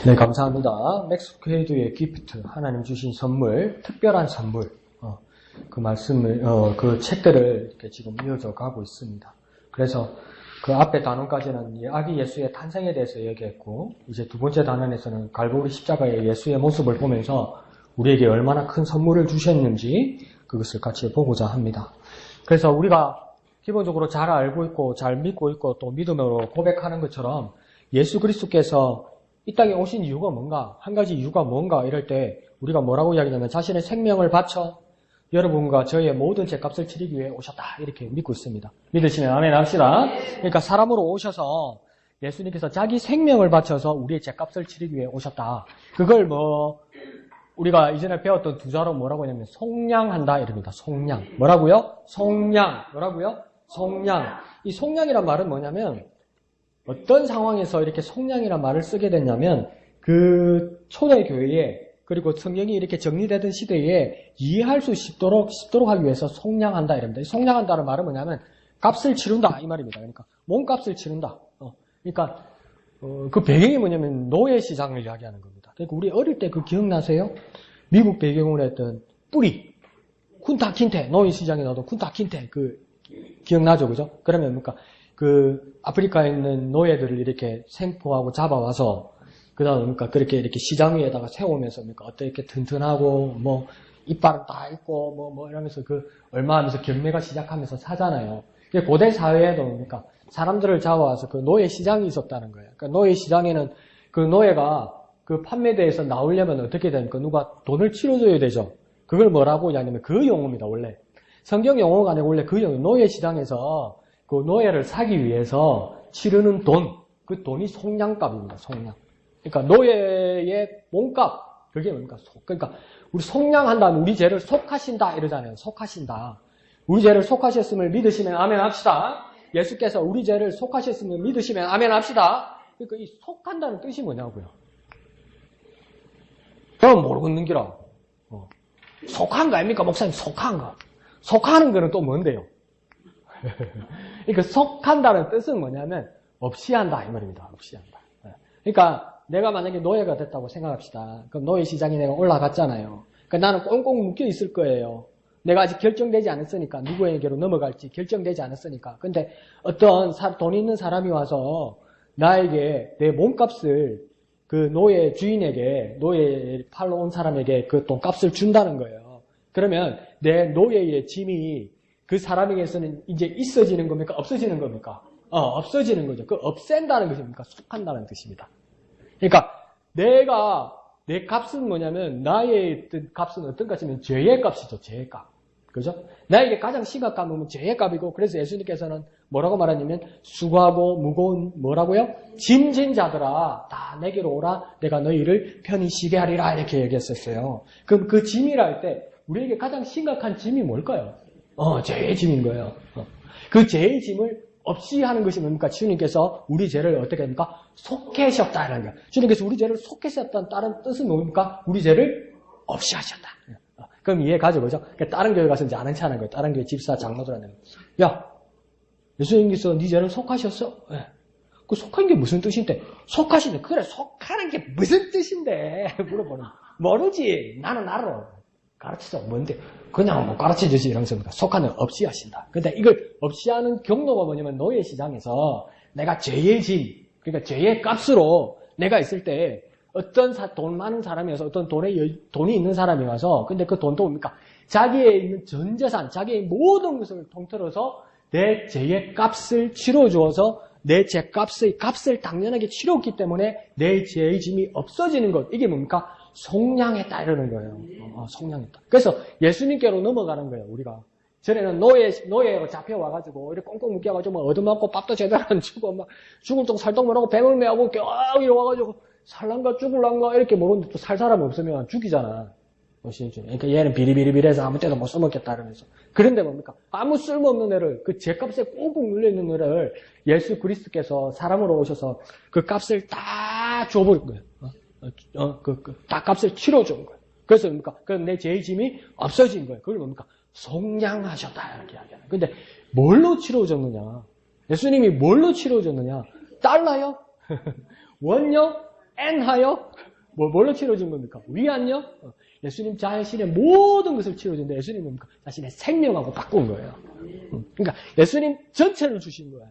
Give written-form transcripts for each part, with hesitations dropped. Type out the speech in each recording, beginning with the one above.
네, 감사합니다. 맥스 퀘이드의 기프트, 하나님 주신 선물, 특별한 선물, 그 말씀을, 그 책들을 이렇게 지금 이어져 가고 있습니다. 그래서 그 앞에 단원까지는 아기 예수의 탄생에 대해서 얘기했고, 이제 두 번째 단원에서는 갈보리 십자가의 예수의 모습을 보면서 우리에게 얼마나 큰 선물을 주셨는지 그것을 같이 보고자 합니다. 그래서 우리가 기본적으로 잘 알고 있고, 잘 믿고 있고, 또 믿음으로 고백하는 것처럼 예수 그리스도께서 이 땅에 오신 이유가 뭔가, 한 가지 이유가 뭔가 이럴 때 우리가 뭐라고 이야기하냐면 자신의 생명을 바쳐 여러분과 저의 모든 죄값을 치르기 위해 오셨다 이렇게 믿고 있습니다. 믿으시면 아멘 합시다. 그러니까 사람으로 오셔서 예수님께서 자기 생명을 바쳐서 우리의 죄값을 치르기 위해 오셨다. 그걸 우리가 이전에 배웠던 두자로 뭐라고 하냐면 속량한다 이럽니다. 속량. 뭐라고요? 속량. 뭐라고요? 속량. 이 속량이란 말은 뭐냐면 어떤 상황에서 이렇게 속량이라는 말을 쓰게 됐냐면 그 초대교회에 그리고 성경이 이렇게 정리되던 시대에 이해할 수 쉽도록 하기 위해서 속량한다 이랍니다. 이 속량한다는 말은 뭐냐면 값을 치른다 이 말입니다. 그러니까 몸값을 치른다. 그러니까 그 배경이 뭐냐면 노예 시장을 이야기하는 겁니다. 그러니까 우리 어릴 때 그 기억나세요? 미국 배경으로 했던 뿌리 쿤타 킨테 노예 시장에 나오던 쿤타 킨테 그 기억나죠, 그죠? 그러면 뭡니까? 그 아프리카에 있는 노예들을 이렇게 생포하고 잡아와서 그다음에 그러니까 그렇게 이렇게 시장 위에다가 세우면서 그러니까 어떻게 튼튼하고 뭐 이빨은 다 있고 뭐 이러면서 그 얼마 하면서 경매가 시작하면서 사잖아요. 고대 사회에도 그러니까 사람들을 잡아와서 그 노예 시장이 있었다는 거예요. 그러니까 노예 시장에는 그 노예가 그 판매대에서 나오려면 어떻게 됩니까? 누가 돈을 치러줘야 되죠. 그걸 뭐라고 하냐면 그 용어입니다. 원래 성경 용어가 아니고 원래 그 용어 노예 시장에서 그 노예를 사기 위해서 치르는 돈, 그 돈이 속량값입니다. 속량. 그러니까 노예의 몸값, 그게 뭡니까? 그러니까 우리 속량한다면 우리 죄를 속하신다 이러잖아요. 속하신다. 우리 죄를 속하셨음을 믿으시면 아멘 합시다. 예수께서 우리 죄를 속하셨음을 믿으시면 아멘 합시다. 그러니까 이 속한다는 뜻이 뭐냐고요. 그럼 모르겠는 기라. 속한 거 아닙니까? 목사님 속한 거. 속하는 거는 또 뭔데요? 그러니까 속한다는 뜻은 뭐냐면 없이 한다 이 말입니다. 없이 한다. 그러니까 내가 만약에 노예가 됐다고 생각합시다. 그럼 노예 시장에 내가 올라갔잖아요. 그러니까 나는 꽁꽁 묶여 있을 거예요. 내가 아직 결정되지 않았으니까 누구에게로 넘어갈지 결정되지 않았으니까. 근데 어떤 돈 있는 사람이 와서 나에게 내 몸값을 그 노예 주인에게 노예 팔러 온 사람에게 그 돈값을 준다는 거예요. 그러면 내 노예의 짐이 그 사람에게서는 이제 있어지는 겁니까? 없어지는 겁니까? 없어지는 거죠. 그 없앤다는 것입니까? 속한다는 뜻입니다. 그러니까 내 값은 뭐냐면 나의 값은 어떤 값이면 죄의 값이죠. 죄의 값. 그죠? 나에게 가장 심각한 건 죄의 값이고 그래서 예수님께서는 뭐라고 말하냐면 수고하고 무거운 뭐라고요? 짐진 자들아 다 내게로 오라 내가 너희를 편히 쉬게 하리라 이렇게 얘기했었어요. 그럼 그 짐이라 할 때 우리에게 가장 심각한 짐이 뭘까요? 죄의 짐인 거예요. 그 죄의 짐을 없이 하는 것이 뭡니까? 주님께서 우리 죄를 어떻게 합니까? 속해셨다는 거예요. 주님께서 우리 죄를 속해셨다는 다른 뜻은 뭡니까? 우리 죄를 없이 하셨다. 그럼 이해 가죠, 그죠? 그러니까 다른 교회 가서 이제 아는 체 하는 거예요. 다른 교회 집사 장로들한테. 야, 예수님께서 네 죄를 속하셨어? 네. 그 속한 게 무슨 뜻인데? 속하시네. 그래, 속하는 게 무슨 뜻인데? 물어보는. 모르지. 나는 알아. 가르치죠. 뭔데? 그냥 뭐 가르쳐주지 이러면서 속하는 없이 하신다. 근데 이걸 없이 하는 경로가 뭐냐면 노예 시장에서 내가 죄의 짐, 그러니까 죄의 값으로 내가 있을 때 어떤 돈 많은 사람이 와서 어떤 돈이 있는 사람이 와서 근데 그 돈도 뭡니까? 자기의 있는 전 재산, 자기의 모든 것을 통틀어서 내 죄의 값을 치러주어서 내 죄 값을 당연하게 치렀기 때문에 내 죄의 짐이 없어지는 것. 이게 뭡니까? 속량했다 이러는 거예요. 속량했다. 그래서 예수님께로 넘어가는 거예요. 우리가 전에는 노예로 잡혀와가지고 이렇게 꽁꽁 묶여가지고 막 얻어맞고 밥도 제대로 안 주고 막 죽을 똥 살똥 못하고 뱀을 매하고 이렇게 와가지고 살란가 죽을란가 이렇게 모르는데 또 살 사람 없으면 죽이잖아. 그러니까 얘는 비리비리비리해서 아무 때도 못 써먹겠다 이러면서. 그런데 뭡니까? 아무 쓸모없는 애를 그 죄값에 꽁꽁 눌려있는 애를 예수 그리스도께서 사람으로 오셔서 그 값을 다 줘버린 거예요. 다 값을 치러준 거예요. 그래서 뭡니까? 그럼 내 죄의 짐이 없어진 거예요. 그걸 뭡니까? 속량하셨다. 이렇게 이야기하는. 근데 뭘로 치러줬느냐? 예수님이 뭘로 치러줬느냐? 달러요? 원요? N하여 뭘로 치러진 겁니까? 위안요? 예수님 자신의 모든 것을 치러준데 예수님은 뭡니까? 자신의 생명하고 바꾼 거예요. 그러니까 예수님 전체를 주신 거예요.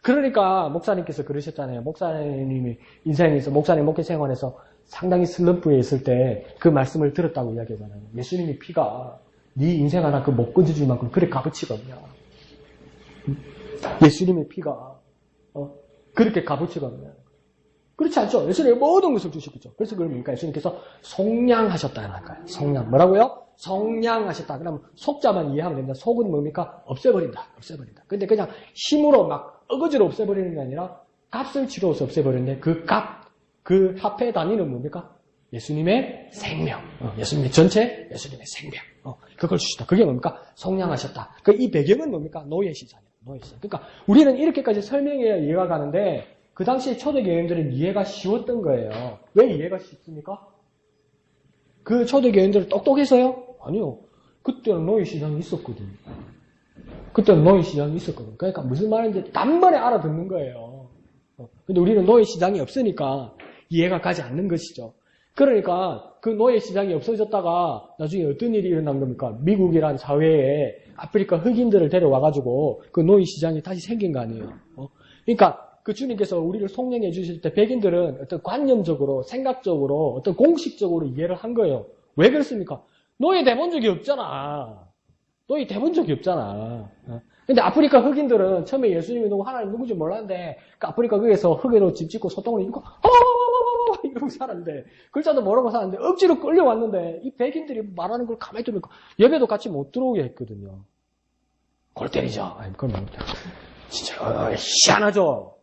그러니까 목사님께서 그러셨잖아요. 목사님이 인생에서 목사님 목회 생활에서 상당히 슬럼프에 있을 때 그 말씀을 들었다고 이야기하잖아요. 예수님의 피가 네 인생 하나 그 못 건져줄 만큼 그래 값어치가 없냐. 예수님의 피가 그렇게 값어치가 없냐. 그렇지 않죠. 예수님의 모든 것을 주셨겠죠. 그래서 그걸 뭡니까? 예수님께서 속량하셨다는 거예요. 속량. 뭐라고요? 속량하셨다. 그러면 속자만 이해하면 됩니다. 속은 뭡니까? 없애버린다. 없애버린다. 근데 그냥 힘으로 막 어거지로 없애버리는 게 아니라 값을 치러서 없애버리는데 그 값, 그 화폐 단위는 뭡니까? 예수님의 생명. 예수님의 전체, 예수님의 생명. 그걸 주셨다. 그게 뭡니까? 속량하셨다. 이 배경은 뭡니까? 노예 시장이에요. 노예 시장. 그러니까 우리는 이렇게까지 설명해야 이해가 가는데 그 당시에 초대교인들은 이해가 쉬웠던 거예요. 왜 이해가 쉽습니까? 그 초대교인들은 똑똑해서요? 아니요. 그때는 노예시장이 있었거든요. 그때는 노예시장이 있었거든요. 그러니까 무슨 말인지 단번에 알아듣는 거예요. 근데 우리는 노예시장이 없으니까 이해가 가지 않는 것이죠. 그러니까 그 노예시장이 없어졌다가 나중에 어떤 일이 일어난 겁니까? 미국이란 사회에 아프리카 흑인들을 데려와가지고 그 노예시장이 다시 생긴 거 아니에요. 그러니까 그 주님께서 우리를 속량해 주실 때 백인들은 어떤 관념적으로, 생각적으로, 어떤 공식적으로 이해를 한 거예요. 왜 그렇습니까? 노예 돼본 적이 없잖아. 노예 돼본 적이 없잖아. 근데 아프리카 흑인들은 처음에 예수님이 누구, 하나님 누구인지 몰랐는데, 그 아프리카 거기에서 흙으로 집 짓고 소똥을 입고, 이러고 살았는데, 글자도 모르고 살았는데, 억지로 끌려왔는데, 이 백인들이 말하는 걸 가만히 들으니까, 예배도 같이 못 들어오게 했거든요. 골 때리죠. 아니, 그건 뭡니까? 진짜, 희한하죠?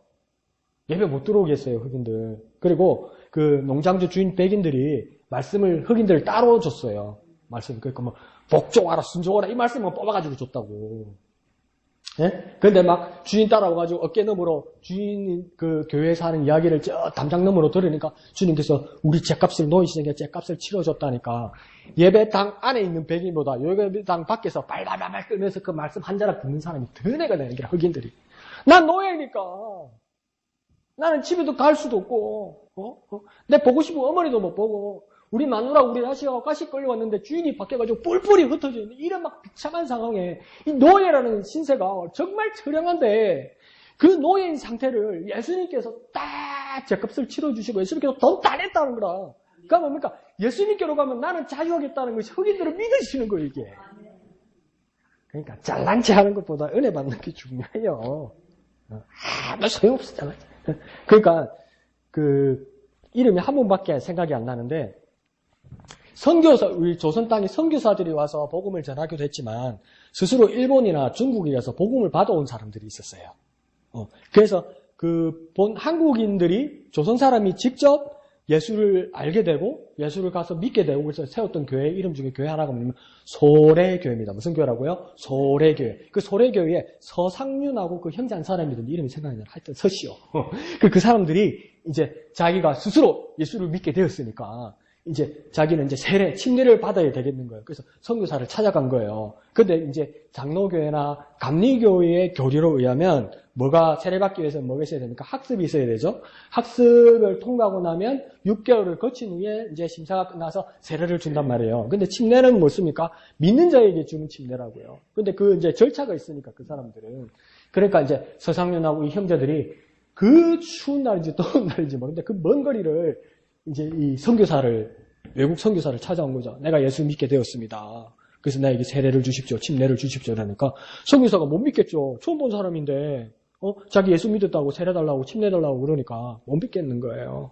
예배 못 들어오게 했어요, 흑인들. 그리고 그 농장주 주인 백인들이 말씀을 흑인들 따로 줬어요. 말씀. 그러니까 뭐, 복종하라, 순종하라, 이 말씀을 뽑아가지고 줬다고. 예? 근데 막 주인 따라와가지고 어깨 너머로 주인 그 교회에서 하는 이야기를 저 담장 너머로 들으니까 주님께서 우리 죗값을 노예시장에 죗값을 치러줬다니까 예배당 안에 있는 백인보다 예배당 밖에서 발발발발 끌면서 그 말씀 한 자락 듣는 사람이 더 내가 되는 게 흑인들이. 난 노예니까. 나는 집에도 갈 수도 없고, 내 보고 싶은 어머니도 못 보고, 우리 마누라, 우리 아씨가 가시 끌려왔는데 주인이 바뀌어가지고 뿔뿔이 흩어져 있는 이런 막 비참한 상황에 이 노예라는 신세가 정말 처량한데 그 노예인 상태를 예수님께서 딱 죗값을 치러주시고 예수님께서 돈 다 냈다는 거라. 그러니까 뭡니까? 예수님께로 가면 나는 자유하겠다는 것이 흑인들을 믿으시는 거예요, 이게. 그러니까 잘난 체 하는 것보다 은혜 받는 게 중요해요. 아무 소용없었잖아요. 그러니까 그 이름이 한 분밖에 생각이 안 나는데 선교사 우리 조선 땅에 선교사들이 와서 복음을 전하기도 했지만 스스로 일본이나 중국에 가서 복음을 받아온 사람들이 있었어요. 그래서 그 본 한국인들이 조선 사람이 직접 예수를 알게 되고 예수를 가서 믿게 되고 그래서 세웠던 교회 이름 중에 교회 하나가 뭐냐면 소래교회입니다. 무슨 교회라고요? 소래교회. 그 소래교회에 서상윤하고 그 형제 한 사람이 있는데 이름이 생각이 안 나요. 하여튼 서시오. 그 사람들이 이제 자기가 스스로 예수를 믿게 되었으니까 이제 자기는 이제 세례, 침례를 받아야 되겠는 거예요. 그래서 선교사를 찾아간 거예요. 근데 이제 장로교회나 감리교회의 교리로 의하면 뭐가 세례받기 위해서 뭐가 있어야 됩니까? 학습이 있어야 되죠. 학습을 통과하고 나면 6개월을 거친 후에 이제 심사가 끝나서 세례를 준단 말이에요. 근데 침례는 뭐습니까? 믿는 자에게 주는 침례라고요. 근데 그 이제 절차가 있으니까 그 사람들은. 그러니까 이제 서상윤하고 이 형제들이 그 추운 날인지 더운 날인지 모르는데 그 먼 거리를 이제 이 선교사를 외국 선교사를 찾아온 거죠. 내가 예수 믿게 되었습니다. 그래서 나에게 세례를 주십시오. 침례를 주십시오. 그러니까 선교사가 못 믿겠죠. 처음 본 사람인데 자기 예수 믿었다고 세례 달라고 침례 달라고 그러니까 못 믿겠는 거예요.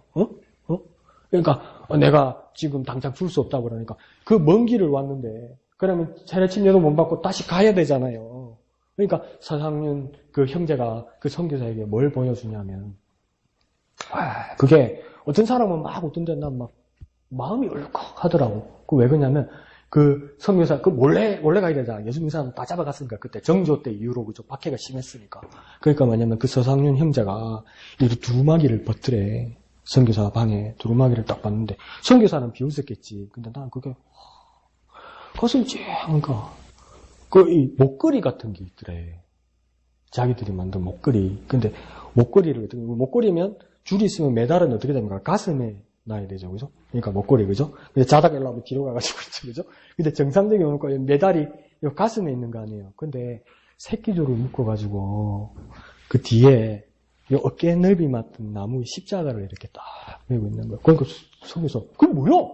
그러니까 내가 지금 당장 줄 수 없다고 그러니까 그 먼 길을 왔는데 그러면 세례 침례도 못 받고 다시 가야 되잖아요. 그러니까 서상윤 그 형제가 그 선교사에게 뭘 보여주냐면 그게 어떤 사람은 막 어떤 데는 난 막 마음이 울컥 하더라고. 그 왜 그러냐면 그 선교사 그 몰래 가야 되잖아. 예수 믿는 사람 다 잡아갔으니까 그때 정조 때 이후로 그죠 박해가 심했으니까. 그러니까 뭐냐면 그 서상윤 형제가 이 두루마기를 벗더래. 선교사 방에 두루마기를 딱 봤는데 선교사는 비웃었겠지. 근데 난 그게 가슴 쨍한가. 그 이 목걸이 같은 게 있더래. 자기들이 만든 목걸이. 근데 목걸이면 줄이 있으면 메달은 어떻게 됩니까? 가슴에 놔야 되죠, 그죠? 그러니까 목걸이, 그죠? 근데 자다가 일로 하면 뒤로 가가지고 있죠, 그죠? 근데 정상적인 경우는 메달이 가슴에 있는 거 아니에요. 근데 새끼줄을 묶어가지고 그 뒤에 이 어깨 넓이 맞던 나무 십자가를 이렇게 딱 메고 있는 거예요. 그러니까 속에서 그게 뭐야?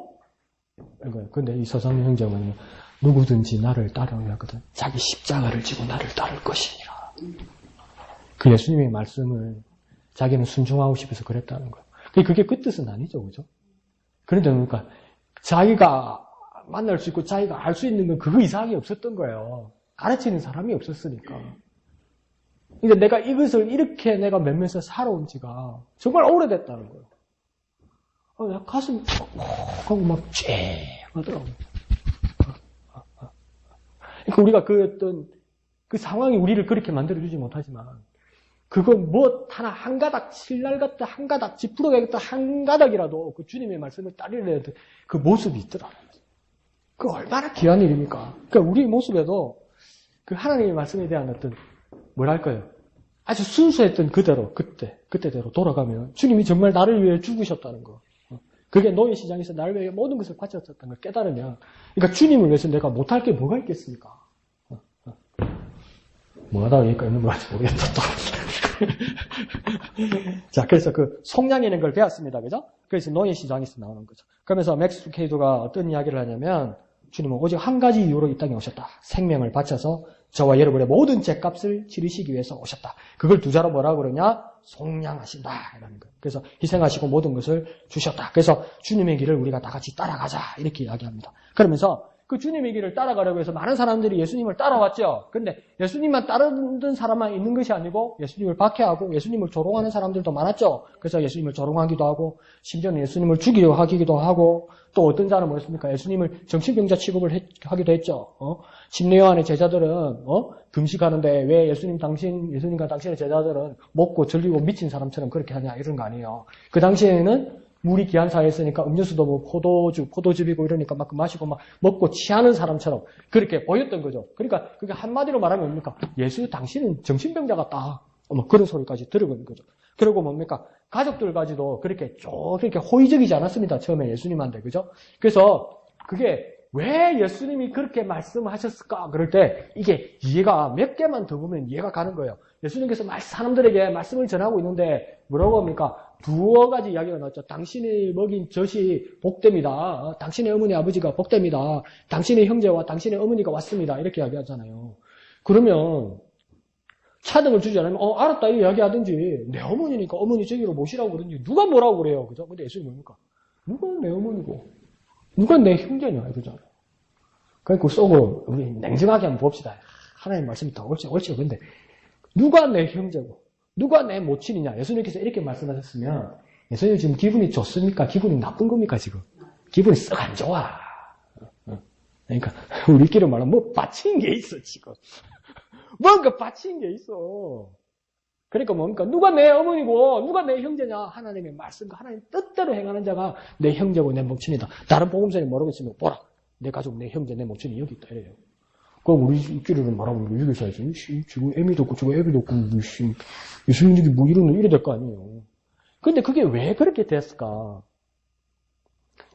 그러니까 근데 이 서상 형제가 뭐냐면 누구든지 나를 따르려 하거든 자기 십자가를 지고 나를 따를 것이니라. 그 예수님의 말씀을 자기는 순종하고 싶어서 그랬다는 거예요. 그게 그 뜻은 아니죠, 그죠? 그런데 그러니까 자기가 만날 수 있고 자기가 알 수 있는 건 그거 이상이 없었던 거예요. 가르치는 사람이 없었으니까. 그러니까 내가 이것을 이렇게 내가 몇몇에 살아온 지가 정말 오래됐다는 거예요. 가슴 하고 막 쨍 하더라고요. 그러니까 우리가 그 상황이 우리를 그렇게 만들어주지 못하지만 그건 뭐 하나 한 가닥 실날 같다 한 가닥 지푸러기겠다 한 가닥이라도 그 주님의 말씀을 따르려 그 모습이 있더라고요. 그 얼마나 귀한 일입니까? 그러니까 우리 모습에도 그 하나님의 말씀에 대한 어떤 뭐랄까요? 아주 순수했던 그대로 그때대로 돌아가면 주님이 정말 나를 위해 죽으셨다는 거. 그게 노예 시장에서 나를 위해 모든 것을 바쳤었다는 걸 깨달으면 그러니까 주님을 위해서 내가 못할 게 뭐가 있겠습니까? 뭐 하다가 여기까지 있는 거 같지 모르겠다 또. 자, 그래서 그 속량이라는 걸 배웠습니다. 그죠? 그래서 노예 시장에서 나오는 거죠. 그러면서 맥스 루케이도가 어떤 이야기를 하냐면 주님은 오직 한 가지 이유로 이 땅에 오셨다. 생명을 바쳐서 저와 여러분의 모든 죄값을 치르시기 위해서 오셨다. 그걸 두 자로 뭐라고 그러냐? 속량하신다. 라는 거예요. 그래서 희생하시고 모든 것을 주셨다. 그래서 주님의 길을 우리가 다 같이 따라가자. 이렇게 이야기합니다. 그러면서 그 주님의 길을 따라가려고 해서 많은 사람들이 예수님을 따라왔죠. 근데 예수님만 따르는 사람만 있는 것이 아니고 예수님을 박해하고 예수님을 조롱하는 사람들도 많았죠. 그래서 예수님을 조롱하기도 하고 심지어는 예수님을 죽이려고 하기도 하고 또 어떤 자는 뭐였습니까? 예수님을 정신병자 취급을 하기도 했죠. 침례 요한의 제자들은 금식하는데 왜 예수님과 당신의 제자들은 먹고 절리고 미친 사람처럼 그렇게 하냐 이런 거 아니에요. 그 당시에는 물이 귀한 사회였으니까 음료수도 뭐 포도즙이고 이러니까 막 마시고 막 먹고 취하는 사람처럼 그렇게 보였던 거죠. 그러니까 그게 한마디로 말하면 뭡니까? 예수 당신은 정신병자 같다. 뭐 그런 소리까지 들어보는 거죠. 그리고 뭡니까? 가족들까지도 그렇게 호의적이지 않았습니다. 처음에 예수님한테. 그죠? 그래서 그게 왜 예수님이 그렇게 말씀하셨을까? 그럴 때 이게 이해가 몇 개만 더 보면 이해가 가는 거예요. 예수님께서 사람들에게 말씀을 전하고 있는데 뭐라고 합니까? 두어 가지 이야기가 나왔죠. 당신이 먹인 젖이 복됩니다. 당신의 어머니 아버지가 복됩니다. 당신의 형제와 당신의 어머니가 왔습니다. 이렇게 이야기하잖아요. 그러면 차등을 주지 않으면 알았다 이 이야기하든지 내 어머니니까 어머니 저기로 모시라고 그러는지 누가 뭐라고 그래요. 그죠? 근데 예수님이 뭡니까? 누가 내 어머니고 누가 내 형제냐 이러잖아요. 그러니까 그 속으로 우리 냉정하게 한번 봅시다. 하나님 말씀이 다 옳지. 근데 누가 내 형제고 누가 내 모친이냐. 예수님께서 이렇게 말씀하셨으면 예수님 지금 기분이 좋습니까? 기분이 나쁜 겁니까 지금? 기분이 썩 안 좋아. 그러니까 우리끼리 말하면 뭐 빠친 게 있어 지금. 뭔가 빠친 게 있어. 그러니까 뭡니까? 누가 내 어머니고 누가 내 형제냐. 하나님의 말씀과 하나님 뜻대로 행하는 자가 내 형제고 내 모친이다. 다른 복음서에 뭐라고 했으면 보라. 내 가족, 내 형제, 내 모친이 여기 있다 이래요. 그럼 우리끼리는 말하면 우리 여기 살지. 지금 애미도 없고 저거 애비도 없고 예수님들이 뭐 이래 될 거 아니에요. 근데 그게 왜 그렇게 됐을까?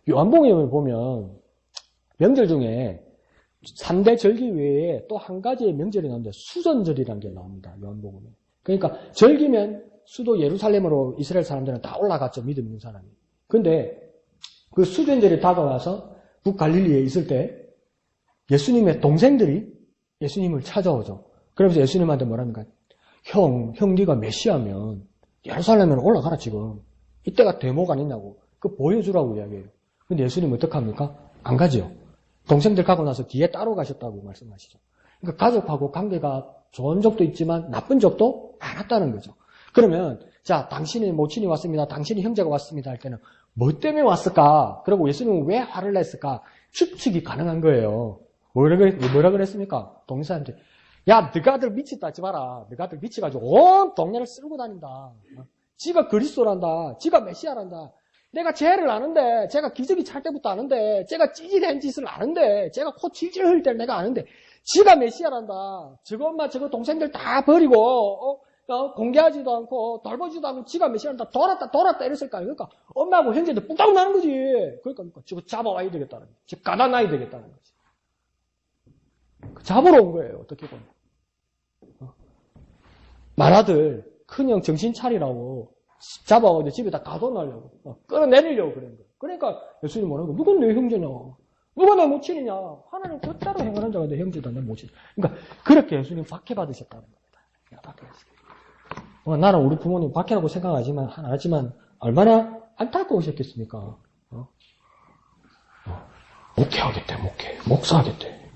요한복음을 보면 명절 중에 3대 절기 외에 또 한 가지의 명절이 나오는데 수전절이라는 게 나옵니다. 요한복음에. 그러니까 절기면 수도 예루살렘으로 이스라엘 사람들은 다 올라갔죠. 믿음 있는 사람이. 근데 그 수전절이 다가와서 북갈릴리에 있을 때 예수님의 동생들이 예수님을 찾아오죠. 그러면서 예수님한테 뭐랍니까? 형 네가 메시아면 예루살렘으로 올라가라 지금. 이때가 대목 아니냐고. 그거 보여주라고 이야기해요. 근데 예수님은 어떡합니까? 안 가죠. 동생들 가고 나서 뒤에 따로 가셨다고 말씀하시죠. 그러니까 가족하고 관계가 좋은 적도 있지만 나쁜 적도 많았다는 거죠. 그러면 자 당신의 모친이 왔습니다. 당신의 형제가 왔습니다 할 때는 뭐 때문에 왔을까? 그리고 예수님은 왜 화를 냈을까? 추측이 가능한 거예요. 뭐라 그랬습니까? 동생한테 야 너가 아들 미치다 하지 마라. 너가 아들 미치가지고 온 동네를 쓸고 다닌다. 지가 그리스도란다. 지가 메시아란다. 내가 쟤를 아는데, 제가 기저귀 찰 때부터 아는데, 제가 찌질한 짓을 아는데, 제가 코 질질 흘릴 때를 내가 아는데, 지가 메시아란다. 저거 엄마 저거 동생들 다 버리고 공개하지도 않고 돌보지도 않고 지가 몇 시간 다 돌았다 이랬을 거 아니에요. 그러니까 엄마하고 형제들 뚝딱 나는 거지. 그러니까 저거 잡아와야 되겠다는 거지. 저거 가다놔야 되겠다는 거지. 잡으러 온 거예요. 어떻게 보면. 말아들 큰형 정신 차리라고 잡아가지고 집에다 가둬놓으려고 끌어내리려고 그런 거예요. 그러니까 예수님 뭐라고 누가 내 형제냐? 누가 내 모친이냐? 하나님 뜻대로 행하는 자가 내 형제다 내 모친. 그러니까 그렇게 예수님 박해받으셨다는 겁니다. 박해받으셨어요. 나는 우리 부모님 박해라고 생각하지만 하지만 얼마나 안타까우셨겠습니까? 목회하겠대, 목사하겠대.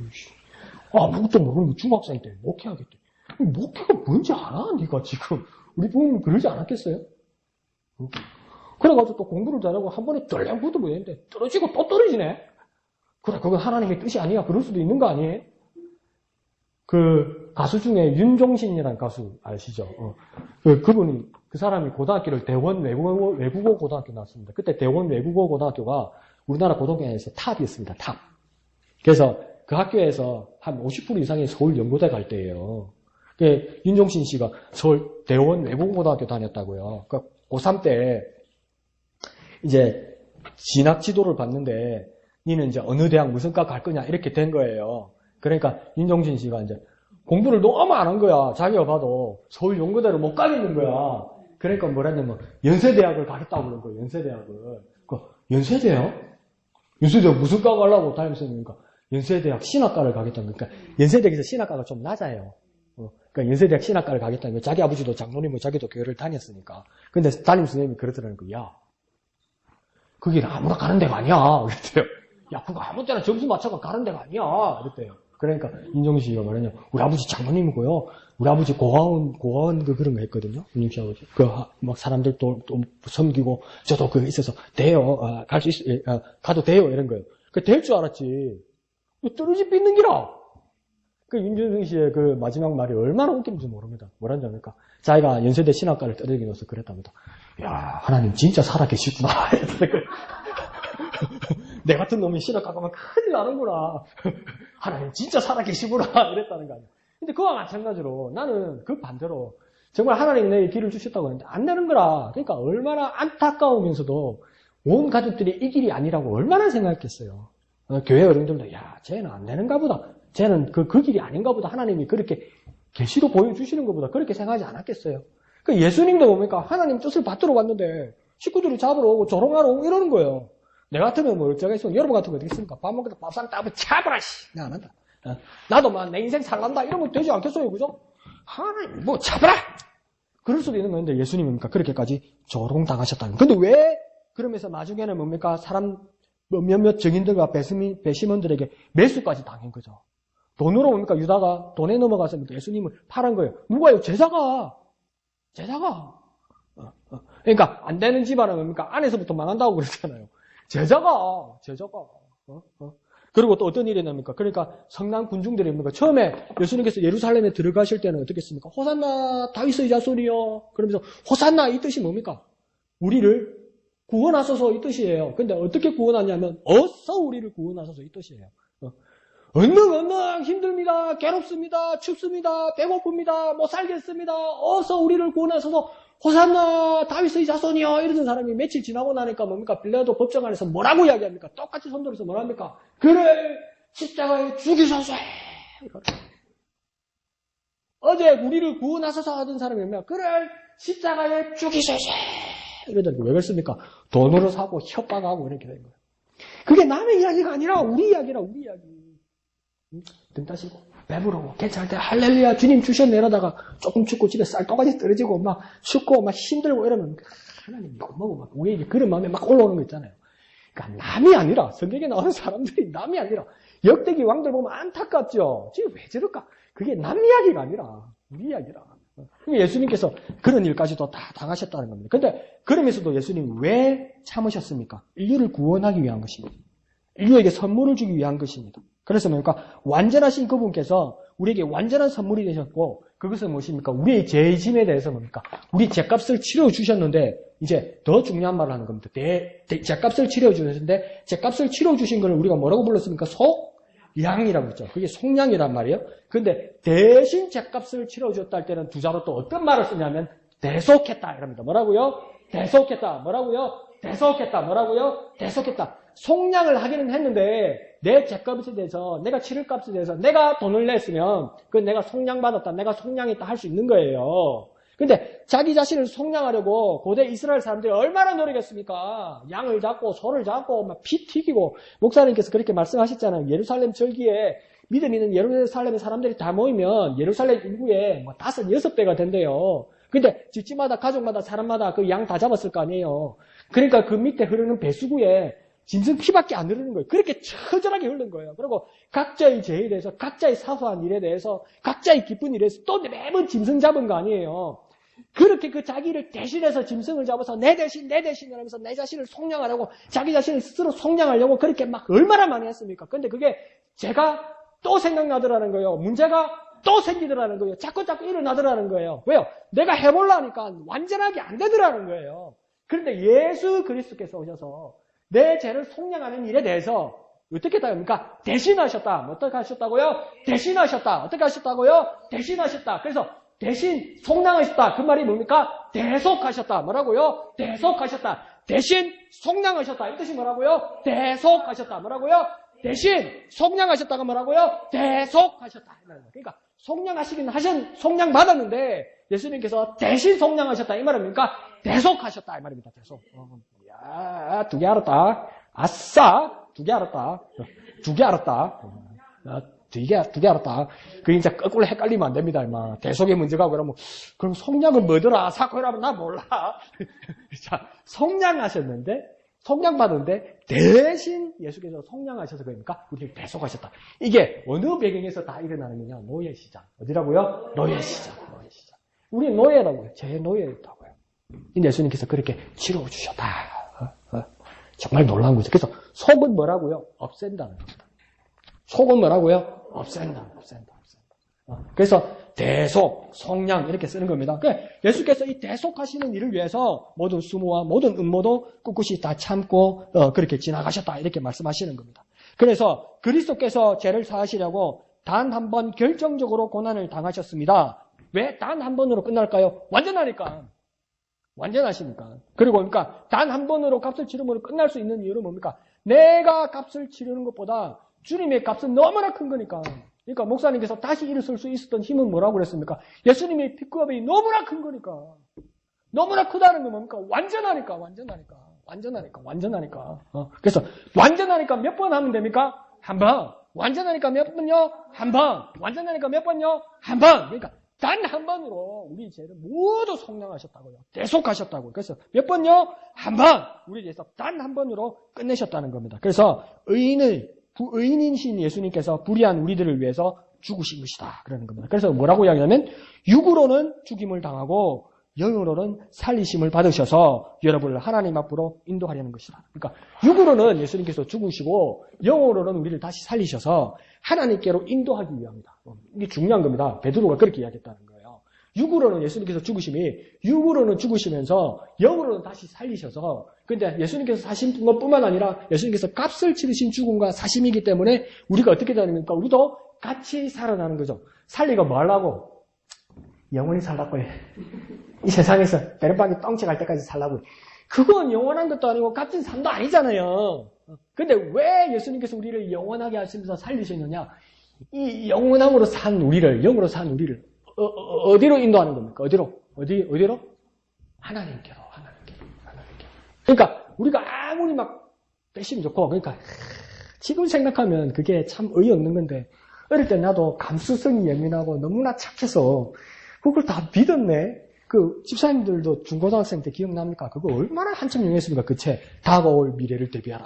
아무것도 모르는 중학생 때 목회하겠대. 목회가 뭔지 알아? 네가 지금 우리 부모님 그러지 않았겠어요? 그래가지고 또 공부를 잘하고 한 번에 떨량부도 뭐였는데 떨어지고 또 떨어지네. 그래, 그건 하나님의 뜻이 아니야. 그럴 수도 있는 거 아니에요? 그 가수 중에 윤종신이라는 가수 아시죠? 그분이 그 사람이 고등학교를 대원 외국어 고등학교 나왔습니다. 그때 대원 외국어 고등학교가 우리나라 고등학교에서 탑이었습니다. 탑. 그래서 그 학교에서 한 50% 이상이 서울 연고대 갈 때예요. 윤종신 씨가 서울 대원 외국어고등학교 다녔다고요. 그러니까 고3 때 이제 진학 지도를 봤는데 니는 이제 어느 대학 무슨 과 갈 거냐 이렇게 된 거예요. 그러니까 윤종신 씨가 이제 공부를 너무 안 한 거야. 자기가 봐도 서울 연고대로 못 가겠는 거야. 그러니까 뭐라냐면 연세대학을 가겠다고 그런 거예요. 연세대학을. 연세대학? 연세대학 무슨 과 가려고 다니면서 연세대학 신학과를 가겠다는 거니까 연세대학에서 신학과가 좀 낮아요. 그러니까 연세대학 신학과를 가겠다는 거예요. 자기 아버지도 장로님이고 자기도 교회를 다녔으니까. 근데 담임 선생님이 그러더라는 거예요. 야, 그게 아무나 가는 데가 아니야. 그랬대요. 야, 그거 아무 때나 점수 맞춰가 가는 데가 아니야. 그랬대요. 그러니까 윤종신 씨가 말하냐, 우리 아버지 장로님이고요. 우리 아버지 고아원 그런 거 했거든요. 윤종신 씨 아버지. 막 사람들 또 섬기고 저도 그거 있어서 돼요. 갈 수 가도 돼요. 이런 거예요. 될 줄 알았지. 떨어지 삐는 기라. 그 윤종신 씨의 그 마지막 말이 얼마나 웃긴지 모릅니다. 뭐라는지 압니까? 자기가 연세대 신학과를 떨어지게 넣어서 그랬답니다. 야, 하나님 진짜 살아계시구나. 내 같은 놈이 신학과 가면 큰일 나는구나. 하나님 진짜 살아계시구나. 이랬다는 거 아니야. 근데 그와 마찬가지로 나는 그 반대로 정말 하나님 내 길을 주셨다고 했는데 안 되는 거라. 그러니까 얼마나 안타까우면서도 온 가족들이 이 길이 아니라고 얼마나 생각했겠어요. 교회 어른들도 야, 쟤는 안 되는가 보다. 쟤는 그 길이 아닌가 보다. 하나님이 그렇게 계시로 보여주시는 것보다 그렇게 생각하지 않았겠어요. 그 예수님도 뭡니까? 하나님 뜻을 받들어 왔는데 식구들이 잡으러 오고 조롱하러 오고 이러는 거예요. 내 같으면 뭐 어쩌가 있으면 여러분 같은 거 어떻게 습니까? 밥 먹다 밥상 따면 잡아라 씨. 내가 안 한다. 나도 막 내 인생 살란다 이러면 되지 않겠어요, 그죠? 하나님 뭐 잡아라. 그럴 수도 있는 건데 예수님입니까? 그렇게까지 조롱 당하셨다는. 근데 왜 그러면서 나중에는 뭡니까? 사람 몇몇 증인들과 배심원들에게 매수까지 당한 거죠. 돈으로 뭡니까? 유다가 돈에 넘어가서 예수님을 팔은 거예요. 누가요? 제자가. 그러니까 안 되는 집안은 뭡니까? 안에서부터 망한다고 그러잖아요. 제자가. 그리고 또 어떤 일이 있습니까? 그러니까 성난 군중들이 뭡니까? 처음에 예수님께서 예루살렘에 들어가실 때는 어떻게 했습니까? 호산나 다윗의 자손이요. 그러면서 호산나 이 뜻이 뭡니까? 우리를 구원하소서 이 뜻이에요. 근데 어떻게 구원하냐면 어서 우리를 구원하소서 이 뜻이에요. 언능 힘듭니다. 괴롭습니다. 춥습니다. 배고픕니다. 못 살겠습니다. 어서 우리를 구원하소서 호산나 다윗의 자손이여 이러던 사람이 며칠 지나고 나니까 뭡니까? 빌라도 법정 안에서 뭐라고 이야기합니까? 똑같이 손들어서 뭐랍니까? 그를 십자가에 죽이소서. 어제 우리를 구원하소서 하던 사람이 뭡니까? 그를 십자가에 죽이소서. 이러더니 왜 그랬습니까? 돈으로 사고 협박하고 이렇게 된 거예요. 그게 남의 이야기가 아니라 우리 이야기라 우리 이야기. 등 따시고 배부르고 괜찮을 때 할렐루야 주님 주셨네 이러다가 조금 춥고 집에 쌀떡같이 떨어지고 막 춥고 막 힘들고 이러면 하나님 이거 먹어 막 우리에게 그런 마음에 막 올라오는 거 있잖아요. 그러니까 남이 아니라 성경에 나오는 사람들이 남이 아니라 역대기 왕들 보면 안타깝죠. 지금 왜 저럴까? 그게 남 이야기가 아니라 우리 이야기라. 예수님께서 그런 일까지도 다 당하셨다는 겁니다. 근데 그러면서도 예수님 왜 참으셨습니까? 인류를 구원하기 위한 것입니다. 인류에게 선물을 주기 위한 것입니다. 그래서 뭡니까? 완전하신 그분께서 우리에게 완전한 선물이 되셨고 그것은 무엇입니까? 우리의 죄짐에 대해서 뭡니까? 우리 죄값을 치러주셨는데 이제 더 중요한 말을 하는 겁니다. 죄값을 치러주셨는데 죄값을 치러주신 것을 우리가 뭐라고 불렀습니까? 양이라고 했죠. 그게 속량이란 말이에요. 근데 대신 죗값을 치러줬다 할 때는 두자로 또 어떤 말을 쓰냐면 대속했다 이럽니다. 뭐라고요? 대속했다. 뭐라고요? 대속했다. 뭐라고요? 대속했다. 속량을 하기는 했는데 내 죗값에 대해서 내가 치를 값에 대해서 내가 돈을 냈으면 그건 내가 속량받았다. 내가 속량했다 할 수 있는 거예요. 근데 자기 자신을 속량하려고 고대 이스라엘 사람들이 얼마나 노력했습니까? 양을 잡고 소를 잡고 막 피 튀기고 목사님께서 그렇게 말씀하셨잖아요. 예루살렘 절기에 믿음 있는 예루살렘의 사람들이 다 모이면 예루살렘 인구의 뭐 5, 6배가 된대요. 근데 집집마다 가족마다 사람마다 그 양 다 잡았을 거 아니에요. 그러니까 그 밑에 흐르는 배수구에 짐승 피밖에 안 흐르는 거예요. 그렇게 처절하게 흐른 거예요. 그리고 각자의 죄에 대해서, 각자의 사소한 일에 대해서, 각자의 기쁜 일에 대해서 또 매번 짐승 잡은 거 아니에요. 그렇게 그 자기를 대신해서 짐승을 잡아서 내 대신 이러면서 내 자신을 속량하려고 자기 자신을 스스로 속량하려고 그렇게 막 얼마나 많이 했습니까? 근데 그게 제가 또 생각나더라는 거예요. 문제가 또 생기더라는 거예요. 자꾸 일어나더라는 거예요. 왜요? 내가 해보려니까 완전하게 안 되더라는 거예요. 그런데 예수 그리스도께서 오셔서 내 죄를 속량하는 일에 대해서 어떻게 합니까? 대신하셨다. 어떻게 하셨다고요? 대신하셨다. 어떻게 하셨다고요? 대신하셨다. 그래서 대신 속량하셨다. 그 말이 뭡니까? 대속하셨다. 뭐라고요? 대속하셨다. 대신 속량하셨다. 이 뜻이 뭐라고요? 대속하셨다. 뭐라고요? 대신 속량하셨다가 뭐라고요? 대속하셨다. 그러니까 속량 받았는데 예수님께서 대신 속량하셨다. 이 말입니까? 대속하셨다. 이 말입니다. 대속. 야, 2개 알았다. 아싸! 2개 알았다. 2개 알았다. 2개 알았다. 그 이제 거꾸로 헷갈리면 안 됩니다. 임마. 대속의 문제가 그러면 그럼 속량은 뭐더라? 사코라면 나 몰라. 자, 속량하셨는데 속량받은데 대신 예수께서 속량하셔서 그러니까 우리를 대속하셨다. 이게 어느 배경에서 다 일어나는 거냐? 노예시장. 어디라고요? 노예시장. 우리 노예라고요. 제 노예였다고요. 예수님께서 그렇게 치러주셨다. 정말 놀라운 거죠. 그래서 속은 뭐라고요? 없앤다는 겁니다. 속은 뭐라고요? 없앤다. 그래서 대속, 속량 이렇게 쓰는 겁니다. 그러니까 예수께서 이 대속하시는 일을 위해서 모든 수모와 모든 음모도 꿋꿋이 다 참고 그렇게 지나가셨다 이렇게 말씀하시는 겁니다. 그래서 그리스도께서 죄를 사하시려고 단 한 번 결정적으로 고난을 당하셨습니다. 왜 단 한 번으로 끝날까요? 완전하시니까. 그리고 그러니까 단 한 번으로 값을 치름으로 끝날 수 있는 이유는 뭡니까? 내가 값을 치르는 것보다 주님의 값은 너무나 큰 거니까. 그러니까 목사님께서 다시 일어설 수 있었던 힘은 뭐라고 그랬습니까? 예수님의 피값이 너무나 큰 거니까. 너무나 크다는 건 뭡니까? 완전하니까. 그래서 완전하니까 몇 번 하면 됩니까? 한 번. 완전하니까 몇 번요? 한 번. 완전하니까 몇 번요? 한 번. 그러니까 단 한 번으로 우리 죄를 모두 속량하셨다고요. 대속하셨다고요. 그래서 몇 번요? 한 번. 우리 죄에서 단 한 번으로 끝내셨다는 겁니다. 그래서 의인이신 예수님께서 불의한 우리들을 위해서 죽으신 것이다. 그러는 겁니다. 그래서 뭐라고 이야기하냐면 육으로는 죽임을 당하고 영으로는 살리심을 받으셔서 여러분을 하나님 앞으로 인도하려는 것이다. 그러니까 육으로는 예수님께서 죽으시고 영으로는 우리를 다시 살리셔서 하나님께로 인도하기 위함이다. 이게 중요한 겁니다. 베드로가 그렇게 이야기했다는 거예요. 육으로는 예수님께서 육으로는 죽으시면서 영으로는 다시 살리셔서 근데 예수님께서 사신 것뿐만 아니라 예수님께서 값을 치르신 죽음과 사심이기 때문에 우리가 어떻게 되는가? 우리도 같이 살아나는 거죠. 살리가 뭐 하려고? 영원히 살라고 해. 이 세상에서 베르방이 똥치갈 때까지 살라고 해. 그건 영원한 것도 아니고 값진 삶도 아니잖아요. 근데 왜 예수님께서 우리를 영원하게 하시면서 살리셨느냐? 이 영원함으로 산 우리를, 영으로 산 우리를 어디로 인도하는 겁니까? 어디로? 하나님께로. 그러니까 우리가 아무리 막 빼시면 좋고 그러니까 지금 생각하면 그게 참 어이없는 건데 어릴 때 나도 감수성이 예민하고 너무나 착해서 그걸 다 믿었네. 그 집사님들도 중고등학생 때 기억납니까? 그거 얼마나 한참 유행했습니까? 그 책 다가올 미래를 대비하라.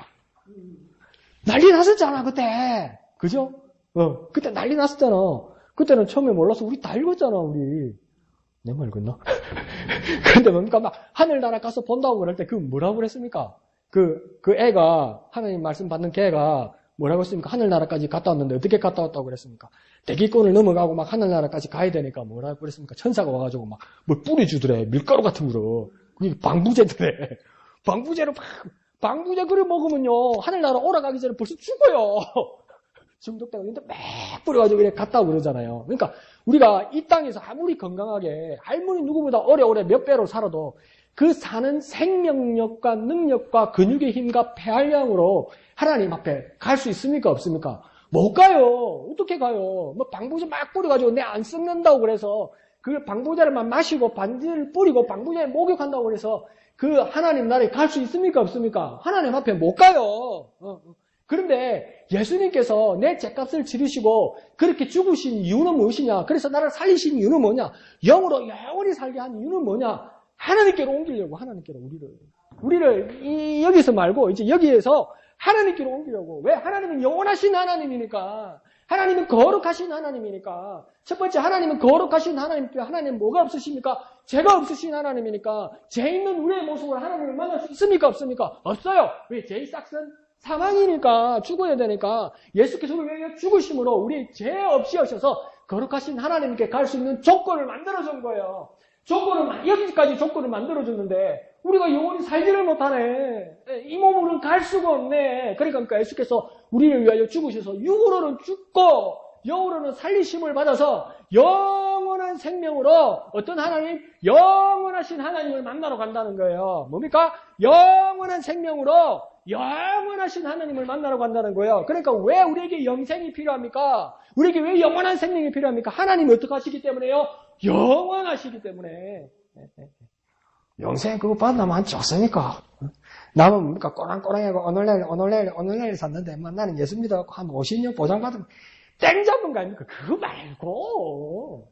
난리 났었잖아 그때. 그죠? 그때 난리 났었잖아. 그때는 처음에 몰라서 우리 다 읽었잖아 우리. 내 말 읽었나? 근데 뭡니까? 막 하늘나라 가서 본다고 그럴 때 그 뭐라고 그랬습니까? 그 애가 하나님 말씀 받는 걔가 뭐라고 했습니까? 하늘나라까지 갔다 왔는데 어떻게 갔다 왔다고 그랬습니까? 대기권을 넘어가고 막 하늘나라까지 가야 되니까 뭐라고 그랬습니까? 천사가 와가지고 막 뭐 뿌려주더래. 밀가루 같은 거로. 그게 방부제더래. 방부제 그래 먹으면요. 하늘나라 오라가기 전에 벌써 죽어요. 중독되고 있는데 막 뿌려가지고 이렇게 갔다고 그러잖아요. 그러니까 우리가 이 땅에서 아무리 건강하게 할머니 누구보다 오래오래 몇 배로 살아도 그 사는 생명력과 능력과 근육의 힘과 폐활량으로 하나님 앞에 갈 수 있습니까? 없습니까? 못 가요. 어떻게 가요? 뭐 방부제 막 뿌려가지고 내 안 썩는다고 그래서 그 방부제를만 마시고 반지를 뿌리고 방부제에 목욕한다고 그래서 그 하나님 나라에 갈 수 있습니까? 없습니까? 하나님 앞에 못 가요. 그런데 예수님께서 내 죄값을 치르시고 그렇게 죽으신 이유는 무엇이냐? 그래서 나를 살리신 이유는 뭐냐? 영으로 영원히 살게 한 이유는 뭐냐? 하나님께로 옮기려고, 하나님께로 우리를 여기서 말고 이제 여기에서 하나님께로 옮기려고. 왜? 하나님은 영원하신 하나님이니까. 하나님은 거룩하신 하나님이니까. 첫 번째, 하나님은 거룩하신 하나님이니까. 하나님은 뭐가 없으십니까? 죄가 없으신 하나님이니까. 죄 있는 우리의 모습으로 하나님을 만날 수 있습니까? 없습니까? 없어요. 왜? 죄의 싹은 사망이니까, 죽어야 되니까. 예수께서 우리를 위해 죽으심으로 우리 죄 없이 하셔서 거룩하신 하나님께 갈 수 있는 조건을 만들어준 거예요. 여기까지 조건을 만들어줬는데, 우리가 영원히 살지를 못하네. 이 몸으로는 갈 수가 없네. 그러니까 예수께서 우리를 위하여 죽으셔서 육으로는 죽고 영으로는 살리심을 받아서 영원한 생명으로 어떤 하나님? 영원하신 하나님을 만나러 간다는 거예요. 뭡니까? 영원한 생명으로 영원하신 하나님을 만나러 간다는 거예요. 그러니까 왜 우리에게 영생이 필요합니까? 우리에게 왜 영원한 생명이 필요합니까? 하나님이 어떻게 하시기 때문에요? 영원하시기 때문에. 영생 그거 받나면 좋습니까? 남은 뭡니까? 꼬랑꼬랑하고 어느 날 샀는데 나는 예수 믿어갖고 한 50년 보장받으면 땡 잡은 거 아닙니까? 그거 말고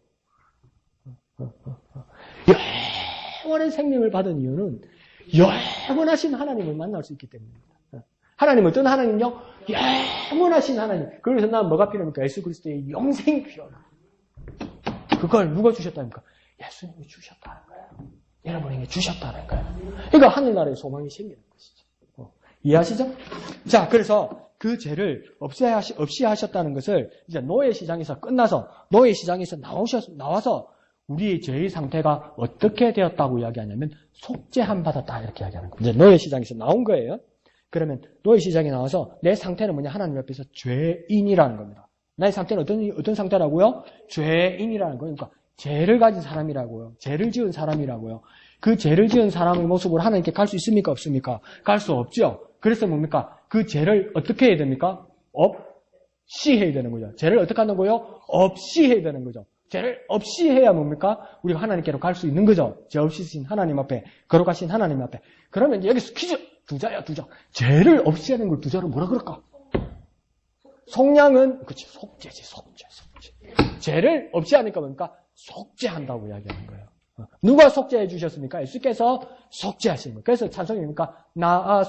영원한 생명을 받은 이유는 영원하신 하나님을 만날 수 있기 때문입니다. 하나님 어떤 하나님요? 영원하신 하나님. 그래서 난 뭐가 필요합니까? 예수 그리스도의 영생이 필요합니다. 그걸 누가 주셨다니까? 예수님이 주셨다는 거예요. 여러분에게 주셨다는 거예요. 그러니까 하늘나라의 소망이 생기는 것이죠. 이해하시죠? 자, 그래서 그 죄를 없이 하셨다는 것을 이제 노예시장에서 끝나서 노예시장에서 나와서 우리의 죄의 상태가 어떻게 되었다고 이야기하냐면 속죄함 받았다 이렇게 이야기하는 거예요. 이제 노예시장에서 나온 거예요. 그러면 노예시장에 나와서 내 상태는 뭐냐? 하나님 앞에서 죄인이라는 겁니다. 나의 상태는 어떤 상태라고요? 죄인이라는 거예요. 그러니까 죄를 가진 사람이라고요. 죄를 지은 사람이라고요. 그 죄를 지은 사람의 모습으로 하나님께 갈 수 있습니까? 없습니까? 갈 수 없죠. 그래서 뭡니까? 그 죄를 어떻게 해야 됩니까? 없이 해야 되는 거죠. 죄를 어떻게 한다고요? 없이 해야 되는 거죠. 죄를 없이 해야 뭡니까? 우리가 하나님께로 갈 수 있는 거죠. 죄 없이 신 하나님 앞에, 거룩하신 하나님 앞에. 그러면 여기서 퀴즈! 두자야, 두자. 죄를 없이 하는 걸 두자로 뭐라 그럴까? 속량은, 그치, 속죄지, 속죄. 죄를 없이 하니까 뭡니까? 속죄한다고 이야기하는 거예요. 누가 속죄해 주셨습니까? 예수께서 속죄하시는 거예요. 그래서 찬송입니까? 나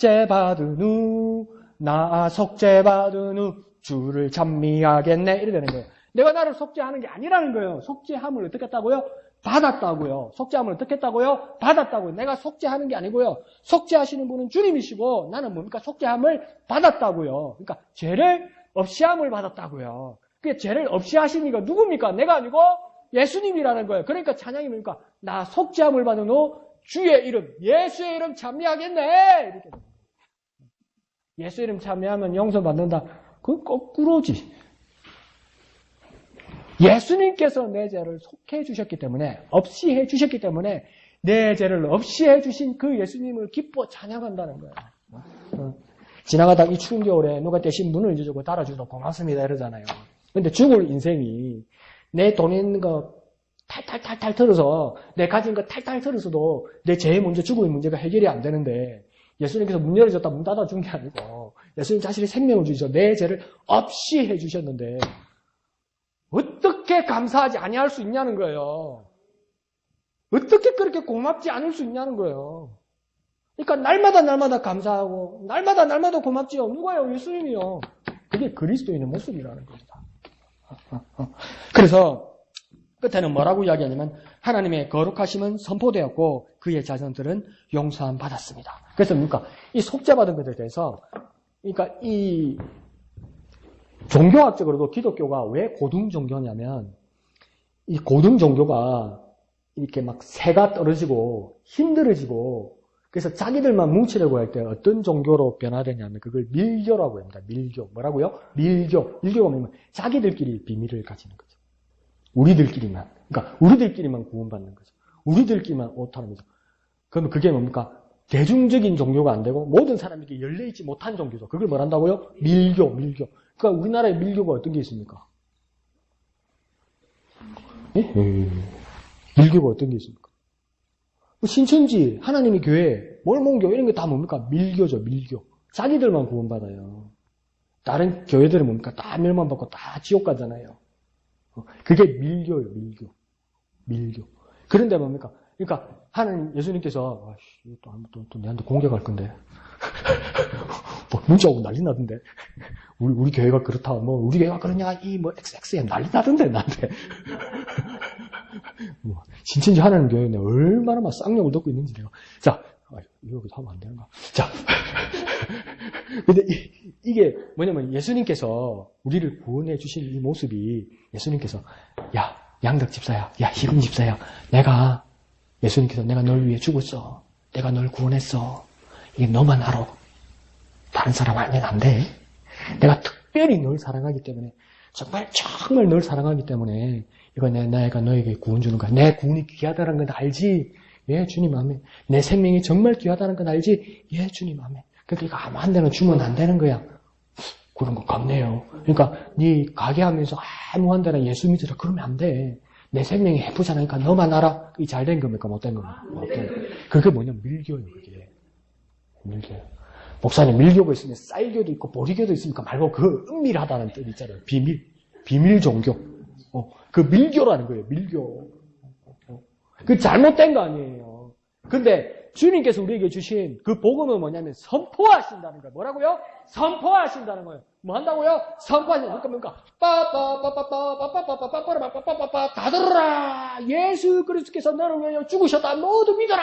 속죄받으누, 나 속죄받으누, 주를 찬미하겠네. 이래 되는 거예요. 내가 나를 속죄하는 게 아니라는 거예요. 속죄함을 어떻게 했다고요? 받았다고요. 속죄함을 어떻게 했다고요? 받았다고요. 내가 속죄하는 게 아니고요. 속죄하시는 분은 주님이시고 나는 뭡니까? 속죄함을 받았다고요. 그러니까 죄를 없이 함을 받았다고요. 그 죄를 없이 하시니까 누굽니까? 내가 아니고 예수님이라는 거예요. 그러니까 찬양이 뭡니까? 나 속죄함을 받은 후 주의 이름, 예수의 이름 찬미하겠네. 이렇게. 예수 이름 찬미하면 용서받는다. 그건 거꾸로지. 예수님께서 내 죄를 속해 주셨기 때문에, 없이 해 주셨기 때문에 내 죄를 없이 해 주신 그 예수님을 기뻐 찬양한다는 거예요. 지나가다 이 추운 겨울에 누가 대신 문을 열어주고 달아주도 고맙습니다 이러잖아요. 근데 죽을 인생이 내 돈 있는 거 탈탈 털어서 내 가진 거 탈탈 털어서도 내 죄의 문제, 죽음의 문제가 해결이 안 되는데 예수님께서 문 열어줬다 문 닫아준 게 아니고 예수님 자신이 생명을 주셔서 내 죄를 없이 해주셨는데 어떻게 감사하지 아니할 수 있냐는 거예요. 어떻게 그렇게 고맙지 않을 수 있냐는 거예요. 그러니까 날마다 감사하고 날마다 고맙지요. 누가요? 예수님이요. 그게 그리스도인의 모습이라는 겁니다. 그래서 끝에는 뭐라고 이야기하냐면 하나님의 거룩하심은 선포되었고 그의 자손들은 용서함 받았습니다. 그래서 뭡니까? 이 속죄받은 것에 대해서 그러니까 이 종교학적으로도 기독교가 왜 고등 종교냐면 이 고등 종교가 이렇게 막 새가 떨어지고 힘들어지고 그래서 자기들만 뭉치려고 할 때 어떤 종교로 변화되냐면 그걸 밀교라고 합니다. 밀교. 뭐라고요? 밀교. 밀교가 뭐냐면 자기들끼리 비밀을 가지는 거죠. 우리들끼리만. 그러니까 우리들끼리만 구원받는 거죠. 우리들끼리만 옳다는 거죠. 그러면 그게 뭡니까? 대중적인 종교가 안 되고 모든 사람에게 열려있지 못한 종교죠. 그걸 뭐란다고요? 밀교, 밀교. 그러니까 우리나라에 밀교가 어떤 게 있습니까? 예? 밀교가 어떤 게 있습니까? 신천지, 하나님의 교회, 몰몬교 이런 게 다 뭡니까? 밀교죠, 밀교. 자기들만 구원받아요. 다른 교회들은 뭡니까? 다 멸망받고 다 지옥 가잖아요. 그게 밀교예요, 밀교. 밀교. 그런데 뭡니까? 그러니까 하나님, 예수님께서 또 내한테 공격할 건데 뭐 문자 오고 난리 나던데 우리 교회가 그렇다 뭐 우리 교회가 그러냐 이 뭐 XX에 난리 나던데 나한테 뭐 신천지 하나님 교회는 얼마나 막 쌍욕을 듣고 있는지 내가 자 이거 하면 안 되는가 자 근데 이게 뭐냐면 예수님께서 우리를 구원해 주신 이 모습이 예수님께서 야 양덕 집사야 야 희금 집사야 예수님께서 내가 널 위해 죽었어. 내가 널 구원했어. 이게 너만 알아. 다른 사람 알면 안 돼. 내가 특별히 널 사랑하기 때문에 정말 널 사랑하기 때문에 이거 내가 너에게 구원 주는 거야. 내 구원이 귀하다는 건 알지? 예, 주님 아멘. 내 생명이 정말 귀하다는 건 알지? 예, 주님 아멘. 그러니까 아무 한 데나 주면 안 되는 거야. 그런 거 겁내요. 그러니까 네 가게 하면서 아무 한 데나 예수 믿으라 그러면 안 돼. 내 생명이 해프잖아. 그러니까 너만 알아. 이 잘된 겁니까? 못된 겁니까? 그게 뭐냐면 밀교예요. 그게. 밀교예요. 목사님 밀교가 있으면 쌀교도 있고 보리교도 있습니까? 말고 그 은밀하다는 뜻 있잖아요. 비밀 종교. 그 밀교라는 거예요. 밀교. 그 잘못된 거 아니에요. 근데 주님께서 우리에게 주신 그 복음은 뭐냐면 선포하신다는 거예요. 뭐라고요? 선포하신다는 거예요. 뭐 한다고요? 선포하신다. 그러니까 빠빠빠빠빠빠빠빠빠빠빠빠빠빠빠 다 들어라. 예수 그리스도께서 너를 위하여 죽으셨다. 모두 믿어라.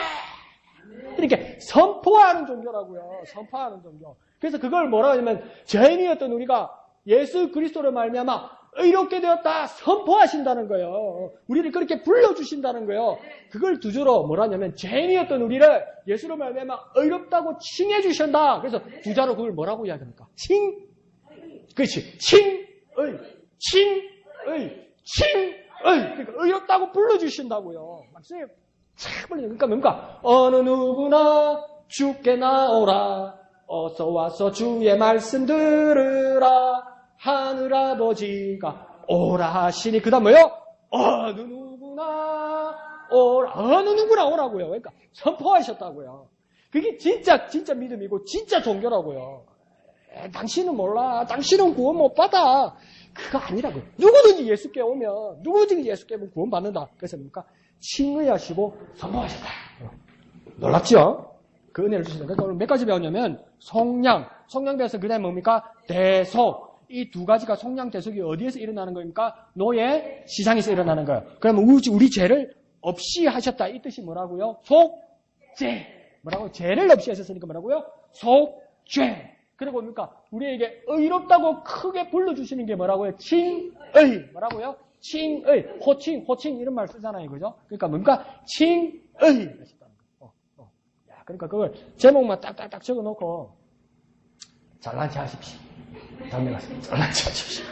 이렇게 선포하는 종교라고요. 선포하는 종교. 그래서 그걸 뭐라고 하냐면 죄인이었던 우리가 예수 그리스도를 말미암아 의롭게 되었다 선포하신다는 거예요. 우리를 그렇게 불러주신다는 거예요. 그걸 두 줄로 뭐라 하냐면 죄인이었던 우리를 예수로 말미암아 의롭다고 칭해 주신다. 그래서 두 자로 그걸 뭐라고 이야기합니까? 그렇지. 칭의. 그러니까 의롭다고 불러주신다고요. 말씀이 참 그러니까 뭡니까? 어느 누구나 주께 나오라. 어서 와서 주의 말씀 들으라. 하늘아버지가 오라 하시니 그 다음 뭐요? 어느 누구나 오라고요. 그러니까 선포하셨다고요. 그게 진짜 믿음이고 진짜 종교라고요. 당신은 몰라. 당신은 구원 못 받아. 그거 아니라고요. 누구든지 예수께 오면 구원 받는다. 그래서 뭡니까? 칭의하시고 선포하셨다. 놀랍죠? 그 은혜를 주시다. 그러니까 오늘 몇 가지 배웠냐면 성량 배워서 그 다음에 뭡니까? 대속. 이 두 가지가 성량 대속이 어디에서 일어나는 겁니까? 노예 시장에서 일어나는 거예요. 그러면 우리 죄를 없이 하셨다. 이 뜻이 뭐라고요? 속죄. 뭐라고? 죄를 없이 하셨으니까 뭐라고요? 속죄. 그리고 뭡니까? 우리에게 의롭다고 크게 불러주시는 게 뭐라고요? 칭의. 뭐라고요? 칭의. 호칭 이런 말 쓰잖아요. 그죠? 그러니까 뭡니까? 칭의. 그러니까 그걸 제목만 딱딱딱 적어놓고 잘난 체 하십시오. 다음에 가서 잘난 체 하십시오.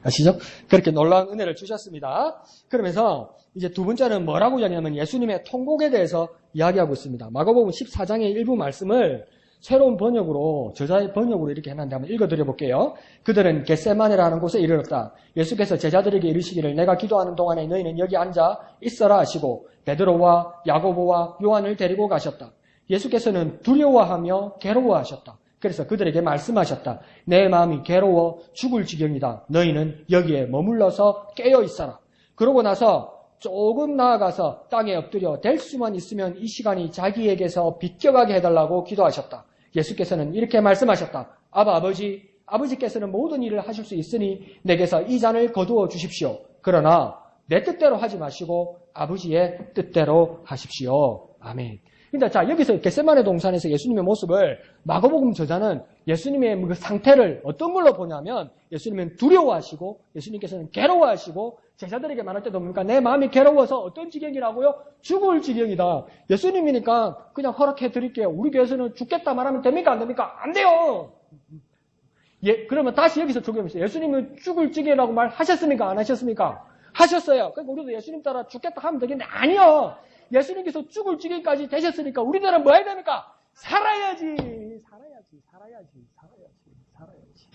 아시죠? 그렇게 놀라운 은혜를 주셨습니다. 그러면서 이제 두 번째는 뭐라고 이야기하냐면 예수님의 통곡에 대해서 이야기하고 있습니다. 마가복음 14장의 일부 말씀을 새로운 번역으로 저자의 번역으로 이렇게 해놨는데 한번 읽어드려 볼게요. 그들은 겟세마네라는 곳에 이르렀다. 예수께서 제자들에게 이르시기를 내가 기도하는 동안에 너희는 여기 앉아 있어라 하시고 베드로와 야고보와 요한을 데리고 가셨다. 예수께서는 두려워하며 괴로워하셨다. 그래서 그들에게 말씀하셨다. 내 마음이 괴로워 죽을 지경이다. 너희는 여기에 머물러서 깨어 있어라. 그러고 나서 조금 나아가서 땅에 엎드려 될 수만 있으면 이 시간이 자기에게서 비껴가게 해달라고 기도하셨다. 예수께서는 이렇게 말씀하셨다. 아버지께서는 모든 일을 하실 수 있으니 내게서 이 잔을 거두어 주십시오. 그러나 내 뜻대로 하지 마시고 아버지의 뜻대로 하십시오. 아멘. 근데 자, 여기서 겟세마네 동산에서 예수님의 모습을 마가복음 저자는 예수님의 그 상태를 어떤 걸로 보냐면 예수님은 두려워하시고 예수님께서는 괴로워하시고 제자들에게 말할 때도 뭡니까? 내 마음이 괴로워서 어떤 지경이라고요? 죽을 지경이다. 예수님이니까 그냥 허락해 드릴게요. 우리 교회에서는 죽겠다 말하면 됩니까? 안 됩니까? 안 돼요. 예, 그러면 다시 여기서 조경했어요. 예수님은 죽을 지경이라고 말하셨습니까? 안 하셨습니까? 하셨어요. 그러니까 우리도 예수님 따라 죽겠다 하면 되겠는데 아니요. 예수님께서 죽을 지경까지 되셨으니까 우리들은 뭐 해야 됩니까? 살아야지.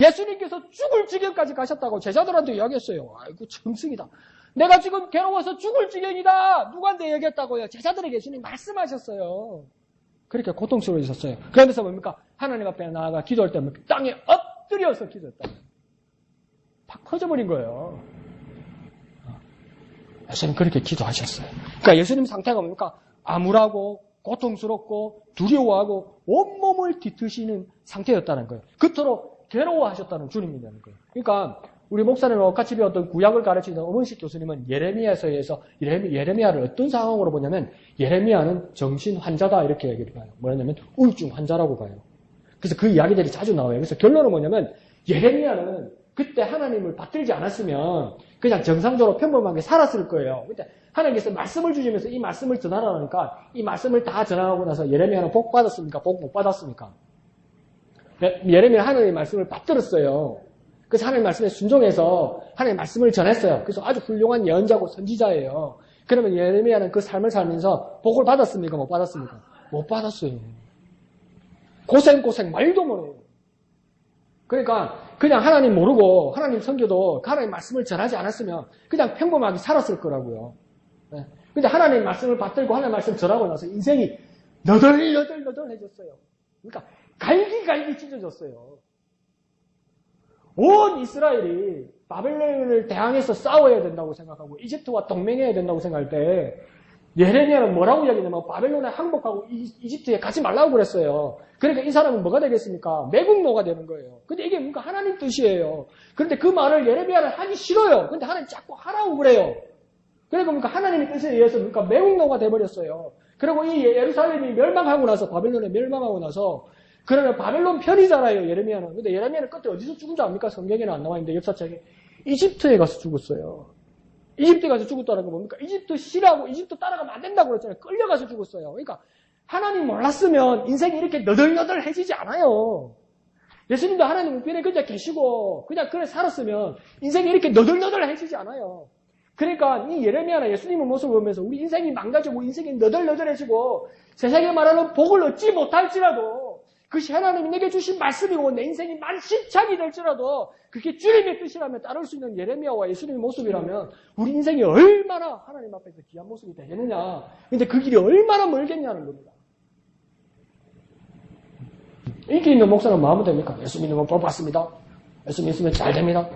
예수님께서 죽을 지경까지 가셨다고 제자들한테 이야기했어요. 아이고 정승이다. 내가 지금 괴로워서 죽을 지경이다. 누구한테 얘기했다고요? 제자들에게 예수님 말씀하셨어요. 그렇게 고통스러워졌어요. 그러면서 뭡니까? 하나님 앞에 나아가 기도할 때 땅에 엎드려서 기도했다. 팍 퍼져버린 거예요. 예수님 그렇게 기도하셨어요. 그러니까 예수님 상태가 뭡니까? 암울하고 고통스럽고 두려워하고 온몸을 뒤트시는 상태였다는 거예요. 그토록 괴로워하셨다는 주님이라는 거예요. 그러니까 우리 목사님과 같이 배웠던 구약을 가르치는 어문식 교수님은 예레미야서에서 예레미야를 어떤 상황으로 보냐면 예레미야는 정신 환자다 이렇게 얘기를 봐요. 뭐냐면 우울증 환자라고 봐요. 그래서 그 이야기들이 자주 나와요. 그래서 결론은 뭐냐면 예레미야는 그때 하나님을 받들지 않았으면 그냥 정상적으로 평범하게 살았을 거예요. 근데 하나님께서 말씀을 주시면서 이 말씀을 전하라니까 이 말씀을 다 전하고 나서 예레미야는 복 받았습니까? 복 못 받았습니까? 예레미야 하나님의 말씀을 받들었어요. 그래서 하나님 말씀에 순종해서 하나님의 말씀을 전했어요. 그래서 아주 훌륭한 예언자고 선지자예요. 그러면 예레미야는 그 삶을 살면서 복을 받았습니까? 못 받았습니까? 못 받았어요. 고생 말도 못해요. 그러니까 그냥 하나님 모르고 하나님 섬겨도 하나님 말씀을 전하지 않았으면 그냥 평범하게 살았을 거라고요. 네. 근데 하나님 말씀을 받들고 하나님 말씀 전하고 나서 인생이 너덜너덜해졌어요. 그러니까 갈기갈기 찢어졌어요. 온 이스라엘이 바벨론을 대항해서 싸워야 된다고 생각하고 이집트와 동맹해야 된다고 생각할 때 예레미야는 뭐라고 이야기냐면 바벨론에 항복하고 이집트에 가지 말라고 그랬어요. 그러니까 이 사람은 뭐가 되겠습니까? 매국노가 되는 거예요. 근데 이게 뭔가 하나님 뜻이에요. 그런데 그 말을 예레미야는 하기 싫어요. 근데 하나님 자꾸 하라고 그래요. 그러니까 뭔가 하나님의 뜻에 의해서 뭔가 매국노가 돼버렸어요. 그리고 이 예루살렘이 멸망하고 나서 바벨론에 멸망하고 나서 그러면 바벨론 편이잖아요, 예레미야는. 근데 예레미야는 끝에 어디서 죽은 줄 압니까? 성경에는 안 나와 있는데 역사책에 이집트에 가서 죽었어요. 이집트에 가서 죽었다는 건 뭡니까? 이집트 싫어하고 이집트 따라가면 안 된다고 그랬잖아요. 끌려가서 죽었어요. 그러니까 하나님 몰랐으면 인생이 이렇게 너덜너덜해지지 않아요. 예수님도 하나님 우편에 그냥 계시고 그냥 그래 살았으면 인생이 이렇게 너덜너덜해지지 않아요. 그러니까 이 예레미야나 예수님의 모습을 보면서 우리 인생이 망가지고 인생이 너덜너덜해지고 세상에 말하는 복을 얻지 못할지라도 그것이 하나님이 내게 주신 말씀이고 내 인생이 만신창이 될지라도 그게 주님의 뜻이라면 따를 수 있는 예레미야와 예수님의 모습이라면 우리 인생이 얼마나 하나님 앞에서 귀한 모습이 되겠느냐. 근데 그 길이 얼마나 멀겠냐는 겁니다. 인기 있는 목사는 뭐 하면 됩니까? 예수 믿으면 복 받습니다. 예수 믿으면 잘 됩니다.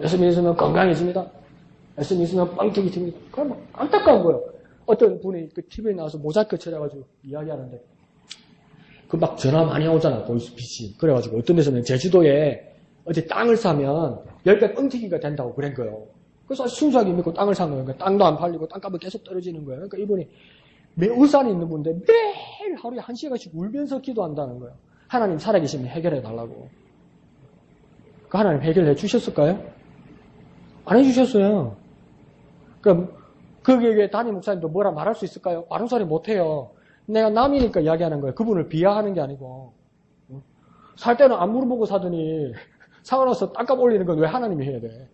예수 믿으면 건강해집니다. 예수 믿으면 뻥튀기 칩니다. 그럼 뭐 안타까운 거예요. 어떤 분이 그 TV에 나와서 모자이크 쳐가지고 이야기하는데 그 막 전화 많이 오잖아, 보이스피싱. 그래가지고 어떤 데서는 제주도에 어디 땅을 사면 10배 뻥튀기가 된다고 그런 거예요. 그래서 순수하게 믿고 땅을 산 거예요. 그러니까 땅도 안 팔리고 땅값이 계속 떨어지는 거예요. 그러니까 이분이 울산에 있는 분인데 매일 하루에 1시간씩 울면서 기도한다는 거예요. 하나님 살아계시면 해결해 달라고. 그 하나님 해결해 주셨을까요? 안 해주셨어요. 그럼 거기에 담임 목사님도 뭐라 말할 수 있을까요? 바른 소리 못해요. 내가 남이니까 이야기하는 거예요. 그분을 비하하는 게 아니고. 살 때는 안 물어보고 사더니 사고 나서 땅값 올리는 건 왜 하나님이 해야 돼?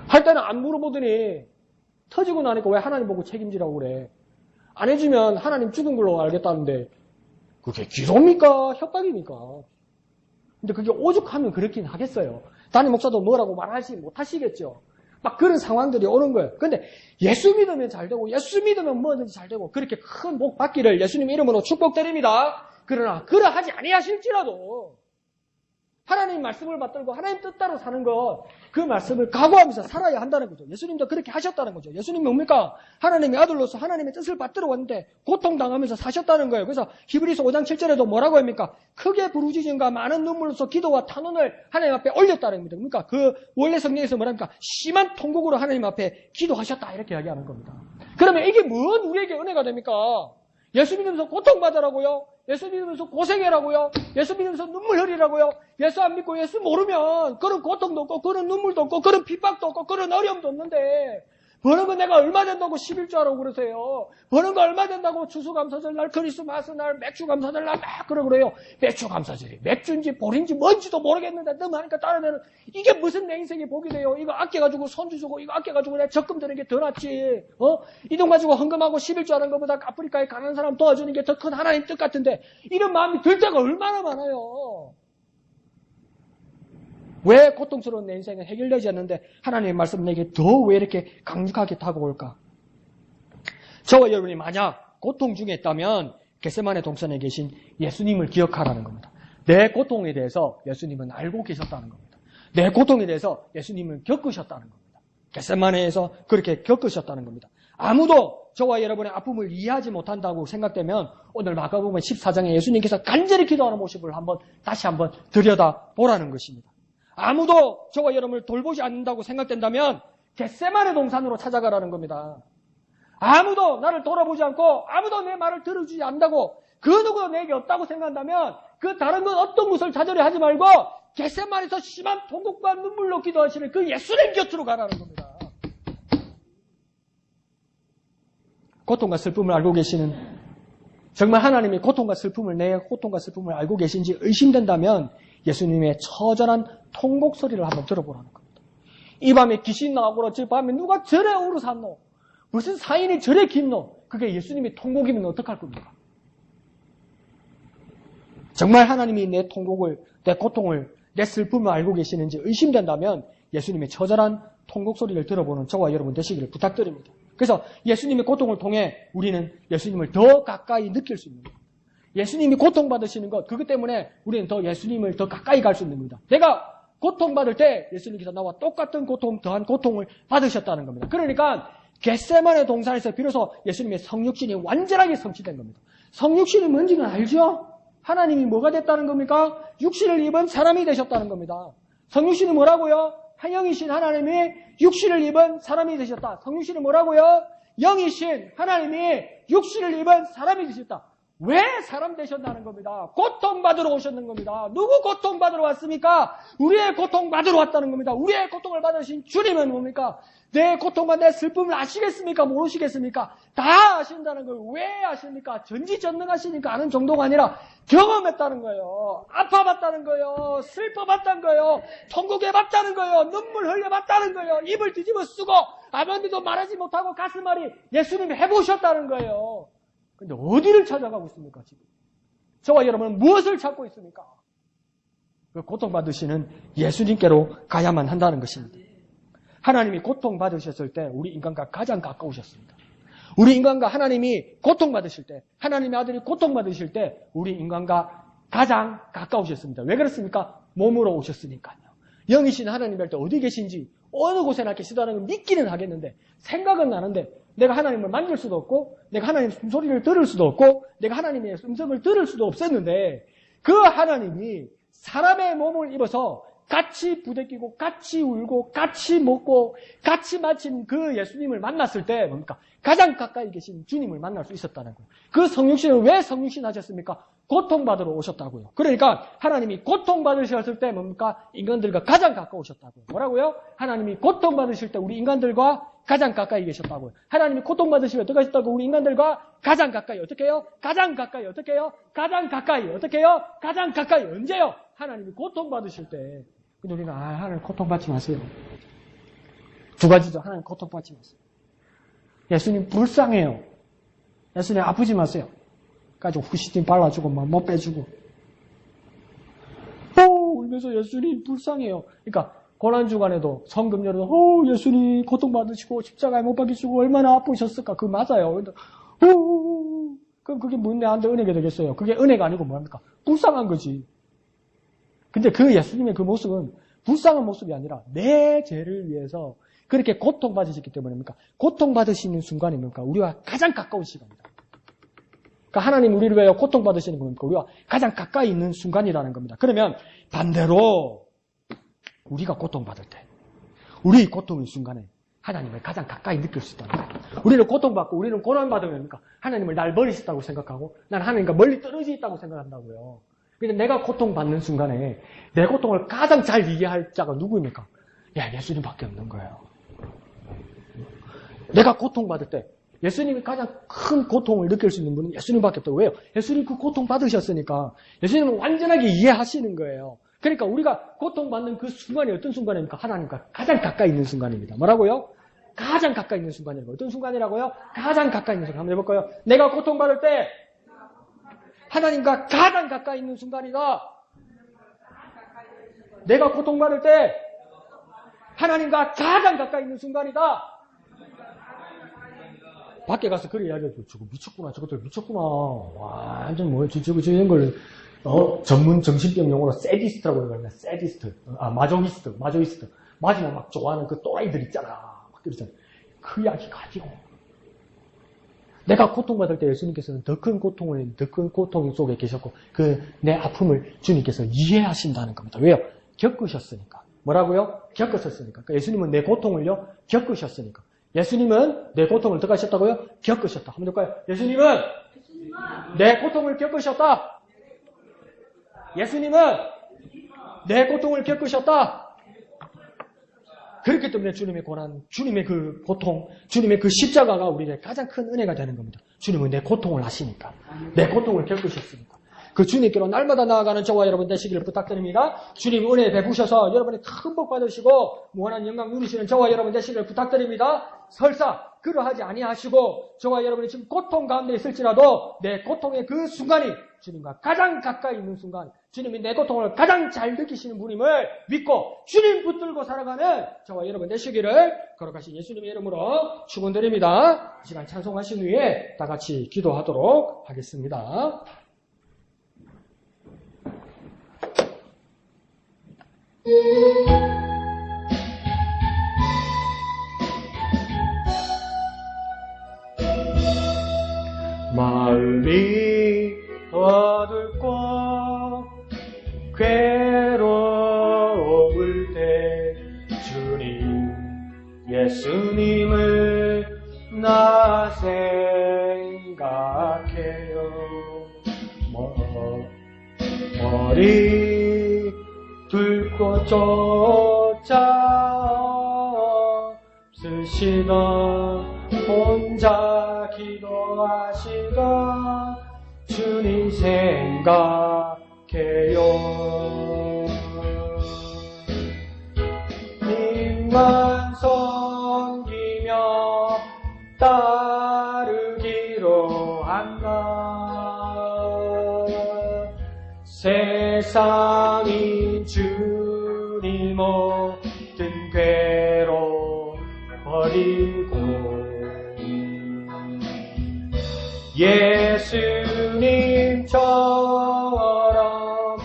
할 때는 안 물어보더니 터지고 나니까 왜 하나님 보고 책임지라고 그래? 안 해주면 하나님 죽은 걸로 알겠다는데 그게 기도입니까? 협박입니까? 근데 그게 오죽하면 그렇긴 하겠어요. 담임 목사도 뭐라고 말하지 못하시겠죠. 막 그런 상황들이 오는 거예요. 근데 예수 믿으면 잘 되고 예수 믿으면 뭐든지 잘 되고 그렇게 큰 복 받기를 예수님 이름으로 축복드립니다. 그러나 그러하지 아니하실지라도 하나님 말씀을 받들고 하나님 뜻대로 사는 것, 그 말씀을 각오하면서 살아야 한다는 거죠. 예수님도 그렇게 하셨다는 거죠. 예수님이 뭡니까? 하나님의 아들로서 하나님의 뜻을 받들어 왔는데 고통당하면서 사셨다는 거예요. 그래서 히브리서 5장 7절에도 뭐라고 합니까? 크게 부르짖음과 많은 눈물로서 기도와 탄원을 하나님 앞에 올렸다는 겁니다. 그러니까 그 원래 성경에서 뭐랍니까? 심한 통곡으로 하나님 앞에 기도하셨다 이렇게 이야기하는 겁니다. 그러면 이게 뭔 우리에게 은혜가 됩니까? 예수 믿으면서 고통받으라고요? 예수 믿으면서 고생해라고요? 예수 믿으면서 눈물 흘리라고요? 예수 안 믿고 예수 모르면 그런 고통도 없고 그런 눈물도 없고 그런 핍박도 없고 그런 어려움도 없는데 버는 거 내가 얼마 된다고 11조하라고 그러세요. 버는 거 얼마 된다고 추수감사절 날, 크리스마스 날, 맥주감사절 날 막 그래요. 맥주감사절이 맥주인지 볼인지 뭔지도 모르겠는데 너무 하니까 따라내는 이게 무슨 내 인생의 복이 돼요. 이거 아껴가지고 손주 주고 이거 아껴가지고 내가 적금 드는 게 더 낫지. 이 돈 가지고 헌금하고 11조하는 것보다 아프리카에 가난한 사람 도와주는 게 더 큰 하나님 뜻 같은데 이런 마음이 들 때가 얼마나 많아요. 왜 고통스러운 내 인생은 해결되지 않는데 하나님의 말씀 내게 더 왜 이렇게 강력하게 다가올까? 저와 여러분이 만약 고통 중에 있다면 겟세마네 동산에 계신 예수님을 기억하라는 겁니다. 내 고통에 대해서 예수님은 알고 계셨다는 겁니다. 내 고통에 대해서 예수님은 겪으셨다는 겁니다. 겟세마네에서 그렇게 겪으셨다는 겁니다. 아무도 저와 여러분의 아픔을 이해하지 못한다고 생각되면 오늘 마가복음 14장에 예수님께서 간절히 기도하는 모습을 다시 한번 들여다보라는 것입니다. 아무도 저와 여러분을 돌보지 않는다고 생각된다면 겟세마네 동산으로 찾아가라는 겁니다. 아무도 나를 돌아보지 않고 아무도 내 말을 들어주지 않는다고 그 누구도 내게 없다고 생각한다면 그 다른 건 어떤 것을 자절히 하지 말고 겟세마네에서 심한 통곡과 눈물로 기도하시는 그 예수님 곁으로 가라는 겁니다. 고통과 슬픔을 알고 계시는 정말 하나님이 고통과 슬픔을 내 고통과 슬픔을 알고 계신지 의심된다면 예수님의 처절한 통곡 소리를 한번 들어보라는 겁니다. 이 밤에 귀신 나오고 그렇지 밤에 누가 저래 오르삼노? 무슨 사인이 저래 깊노? 그게 예수님의 통곡이면 어떡할 겁니까? 정말 하나님이 내 통곡을, 내 고통을, 내 슬픔을 알고 계시는지 의심된다면 예수님의 처절한 통곡 소리를 들어보는 저와 여러분 되시기를 부탁드립니다. 그래서 예수님의 고통을 통해 우리는 예수님을 더 가까이 느낄 수 있는 겁니다. 예수님이 고통받으시는 것, 그것 때문에 우리는 더 예수님을 더 가까이 갈 수 있는 겁니다. 내가 고통받을 때 예수님께서 나와 똑같은 고통, 더한 고통을 받으셨다는 겁니다. 그러니까 겟세마네 동산에서 비로소 예수님의 성육신이 완전하게 성취된 겁니다. 성육신이 뭔지는 알죠? 하나님이 뭐가 됐다는 겁니까? 육신을 입은 사람이 되셨다는 겁니다. 성육신이 뭐라고요? 영이신 하나님이 육신을 입은 사람이 되셨다. 성육신이 뭐라고요? 영이신 하나님이 육신을 입은 사람이 되셨다. 왜 사람 되셨다는 겁니다. 고통받으러 오셨는 겁니다. 누구 고통받으러 왔습니까? 우리의 고통받으러 왔다는 겁니다. 우리의 고통을 받으신 주님은 뭡니까? 내 고통과 내 슬픔을 아시겠습니까? 모르시겠습니까? 다 아신다는 거예요. 왜 아십니까? 전지전능하시니까 아는 정도가 아니라 경험했다는 거예요. 아파봤다는 거예요. 슬퍼봤다는 거예요. 통곡해봤다는 거예요. 눈물 흘려봤다는 거예요. 입을 뒤집어 쓰고 아무한테도 말하지 못하고 가슴앓이 예수님이 해보셨다는 거예요. 근데 어디를 찾아가고 있습니까, 지금? 저와 여러분은 무엇을 찾고 있습니까? 그 고통받으시는 예수님께로 가야만 한다는 것입니다. 하나님이 고통받으셨을 때 우리 인간과 가장 가까우셨습니다. 우리 인간과 하나님이 고통받으실 때, 하나님의 아들이 고통받으실 때 우리 인간과 가장 가까우셨습니다. 왜 그렇습니까? 몸으로 오셨으니까요. 영이신 하나님 할 때 어디 계신지 어느 곳에나 계시다는 걸 믿기는 하겠는데 생각은 나는데 내가 하나님을 만질 수도 없고 내가 하나님의 숨소리를 들을 수도 없고 내가 하나님의 음성을 들을 수도 없었는데 그 하나님이 사람의 몸을 입어서 같이 부대끼고 같이 울고 같이 먹고 같이 마친 그 예수님을 만났을 때 뭡니까? 가장 가까이 계신 주님을 만날 수 있었다는 거예요. 그 성육신을 왜 성육신 하셨습니까? 고통받으러 오셨다고요. 그러니까 하나님이 고통받으셨을 때 뭡니까? 인간들과 가장 가까우셨다고요. 뭐라고요? 하나님이 고통받으실 때 우리 인간들과 가장 가까이 계셨다고요. 하나님이 고통받으시면 어떻게 하셨다고? 우리 인간들과 가장 가까이. 어떻게 해요? 가장 가까이. 어떻게 해요? 가장 가까이. 어떻게 해요? 가장 가까이. 언제요? 하나님이 고통받으실 때. 근데 우리는 하나님 고통받지 마세요. 두 가지죠. 하나님 고통받지 마세요. 예수님 불쌍해요. 예수님 아프지 마세요. 가지고 후시딘 발라주고 막 못 빼주고 울면서 예수님 불쌍해요. 그러니까 고난주간에도 성금요일에도 예수님 고통받으시고 십자가에 못 박히시고 얼마나 아프셨을까. 그거 맞아요. 근데 그럼 그게 내한테 은혜가 되겠어요. 그게 은혜가 아니고 뭐합니까? 불쌍한 거지. 근데 그 예수님의 그 모습은 불쌍한 모습이 아니라 내 죄를 위해서 그렇게 고통받으셨기 때문입니까? 고통받으시는 순간이 뭡니까? 우리와 가장 가까운 시간입니다. 그러니까 하나님 우리를 위하여 고통받으시는 겁니까? 우리와 가장 가까이 있는 순간이라는 겁니다. 그러면 반대로 우리가 고통받을 때 우리의 고통의 순간에 하나님을 가장 가까이 느낄 수 있다는 거예요. 우리는 고통받고 우리는 고난받으면 하나님을 날 버리셨다고 생각하고 난 하나님과 멀리 떨어져 있다고 생각한다고요. 근데 내가 고통받는 순간에 내 고통을 가장 잘 이해할 자가 누구입니까? 예수님밖에 없는 거예요. 내가 고통받을 때 예수님이 가장 큰 고통을 느낄 수 있는 분은 예수님밖에 없다고. 왜요? 예수님 그 고통 받으셨으니까 예수님은 완전하게 이해하시는 거예요. 그러니까 우리가 고통받는 그 순간이 어떤 순간입니까? 하나님과 가장 가까이 있는 순간입니다. 뭐라고요? 가장 가까이 있는 순간이라고요. 어떤 순간이라고요? 가장 가까이 있는 순간. 한번 해볼까요? 내가 고통받을 때 하나님과 가장 가까이 있는 순간이다. 내가 고통받을 때 하나님과 가장 가까이 있는 순간이다. 밖에 가서 그래 이야기해도 저거 미쳤구나. 저것들 미쳤구나. 완전 뭐지 저거 이런 걸 전문 정신병 용어로 세디스트라고 그러거든요. 세디스트. 마조이스트. 맞으면 막 좋아하는 그 또라이들 있잖아. 막 그러잖아. 그 이야기 가지고. 내가 고통받을 때 예수님께서는 더 큰 고통 속에 계셨고, 내 아픔을 주님께서 이해하신다는 겁니다. 왜요? 겪으셨으니까. 뭐라고요? 겪으셨으니까. 그러니까 예수님은 내 고통을요, 겪으셨으니까. 예수님은 내 고통을 어떻게 하셨다고요? 겪으셨다. 한번 볼까요? 예수님은 내 고통을 겪으셨다. 예수님은 내 고통을 겪으셨다. 그렇기 때문에 주님의 고난, 주님의 그 고통, 주님의 그 십자가가 우리에게 가장 큰 은혜가 되는 겁니다. 주님은 내 고통을 아시니까. 내 고통을 겪으셨으니까. 그 주님께로 날마다 나아가는 저와 여러분 되시기를 부탁드립니다. 주님 은혜 베푸셔서 여러분이 큰 복 받으시고 무한한 영광 누리시는 저와 여러분 되시기를 부탁드립니다. 설사 그러하지 아니하시고 저와 여러분이 지금 고통 가운데 있을지라도 내 고통의 그 순간이 주님과 가장 가까이 있는 순간, 주님이 내 고통을 가장 잘 느끼시는 분임을 믿고 주님 붙들고 살아가는 저와 여러분 되시기를 거룩하신 예수님의 이름으로 축원드립니다. 이 시간 찬송하신 후에 다 같이 기도하도록 하겠습니다. 마음이 어둡고 괴로울 때 주님 예수님을 나 생각해요. 머리 들고 쫓아 없으시던 혼자 기도하시던 주님 생각해요. 님만 섬기며 따르기로 한다. 세상이 주님 모든 괴로 버리고 예수님처럼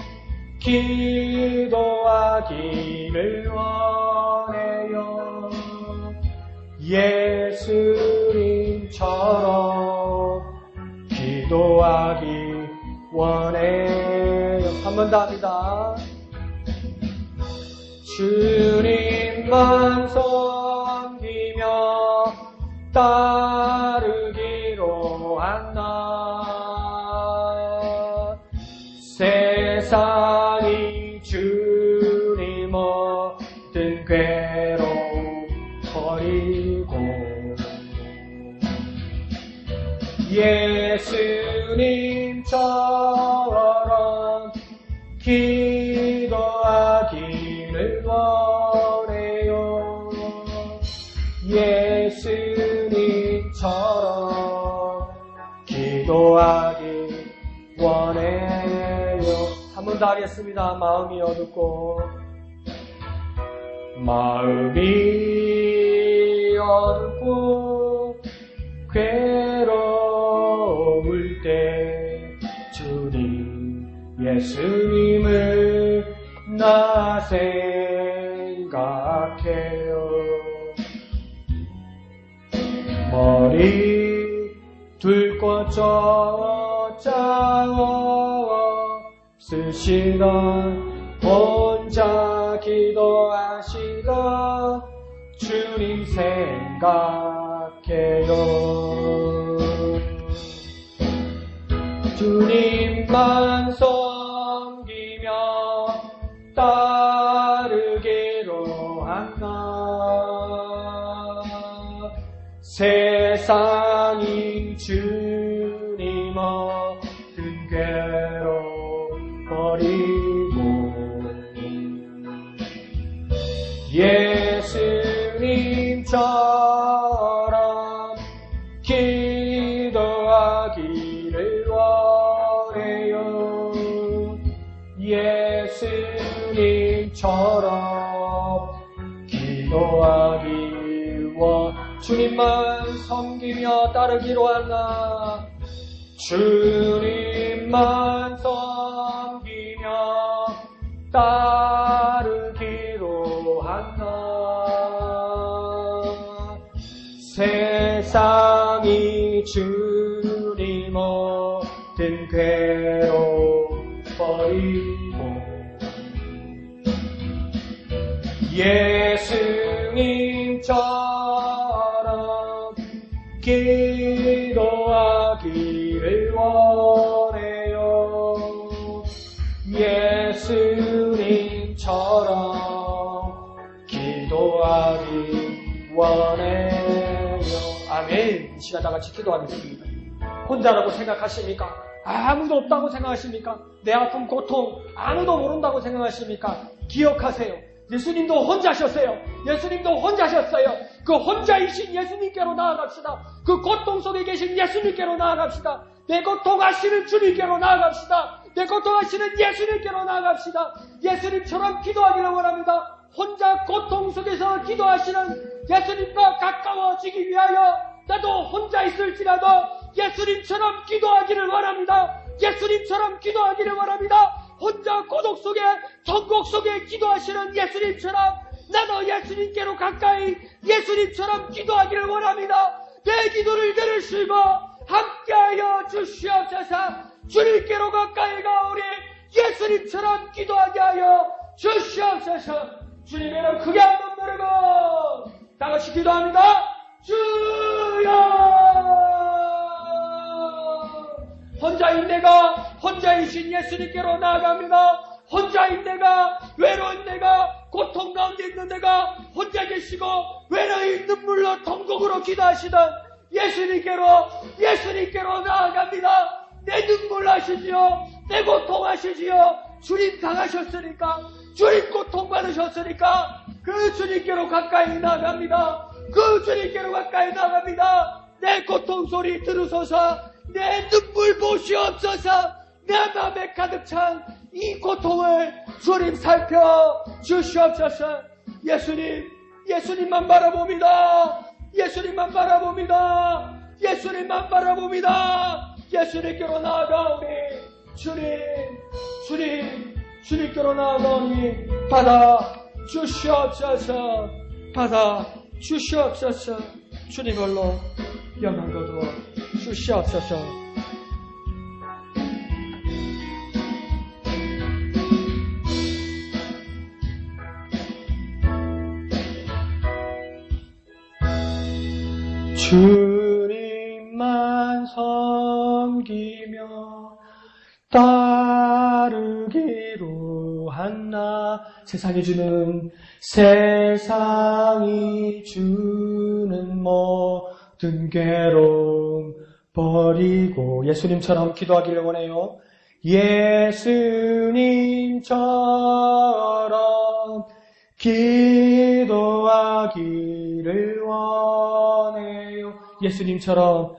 기도하기를 원해요. 예수님처럼 기도하기 원해요. 한 번 더 합니다. 주님만 섬기며 따르기로 한다. 세상이 주님 모든 괴로 버리고 예수님처럼 기도하기를 원해요. 예수님처럼 기도하기 원해요. 한 번 더 하겠습니다. 마음이 어둡고 괴로울 때 주님 예수님을 나 생각해요. 머리 들고 쫓아 없으시던 혼자 기도하시던 주님 생각해요. 주님만 섬기며 따르기로 한다. 세상이 주님 얻은 괴로 버리고 예수님처럼 기도하기를 원해요. 예수님처럼 기도하기 원. 주님만 섬기며 따르기로 하나. 주님만 섬기며 따르기로 하나. 세상이 주님 얻은 괴로 버리고 예수님처럼 기도하기를 원해요. 예수님처럼 기도하기 원해요. 아멘. 이 시간 다 같이 기도하겠습니다. 혼자라고 생각하십니까? 아무도 없다고 생각하십니까? 내 아픔, 고통 아무도 모른다고 생각하십니까? 기억하세요. 예수님도 혼자셨어요. 예수님도 혼자셨어요. 그 혼자이신 예수님께로 나아갑시다. 그 고통 속에 계신 예수님께로 나아갑시다. 내 고통 아시는 주님께로 나아갑시다. 내 고통 아시는 예수님께로 나아갑시다. 예수님처럼 기도하기를 원합니다. 혼자 고통 속에서 기도하시는 예수님과 가까워지기 위하여 나도 혼자 있을지라도 예수님처럼 기도하기를 원합니다. 예수님처럼 기도하기를 원합니다. 혼자 고독 속에 천국 속에 기도하시는 예수님처럼 나도 예수님께로 가까이 예수님처럼 기도하기를 원합니다. 내 기도를 들으시고 함께하여 주시옵소서. 주님께로 가까이 가오니 예수님처럼 기도하게 하여 주시옵소서. 주님의 이름 크게 한번 부르고 다 같이 기도합니다. 주여. 혼자인 내가 혼자이신 예수님께로 나아갑니다. 혼자인 내가 외로운 내가 고통 가운데 있는 내가 혼자 계시고 외로이 눈물로 통곡으로 기도하시던 예수님께로 나아갑니다. 내 눈물 아시지요? 내 고통 아시지요? 주님 당하셨으니까 주님 고통 받으셨으니까 그 주님께로 가까이 나아갑니다. 그 주님께로 가까이 나아갑니다. 내 고통 소리 들으소서. 내 눈물 보시옵소서. 내 맘에 가득 찬 이 고통을 주님 살펴 주시옵소서. 예수님만 바라봅니다. 예수님만 바라봅니다. 예수님만 바라봅니다. 예수님께로 나아가오니 주님께로 나아가오니 받아 주시옵소서. 받아 주시옵소서. 주님 홀로 영광 거두어 주시옵소서. 주님만 섬기며 따르기로 한나. 세상이 주는 모든 괴로움 버리고 예수님처럼 기도하기를 원해요. 예수님처럼 기도하기를 원해요. 예수님처럼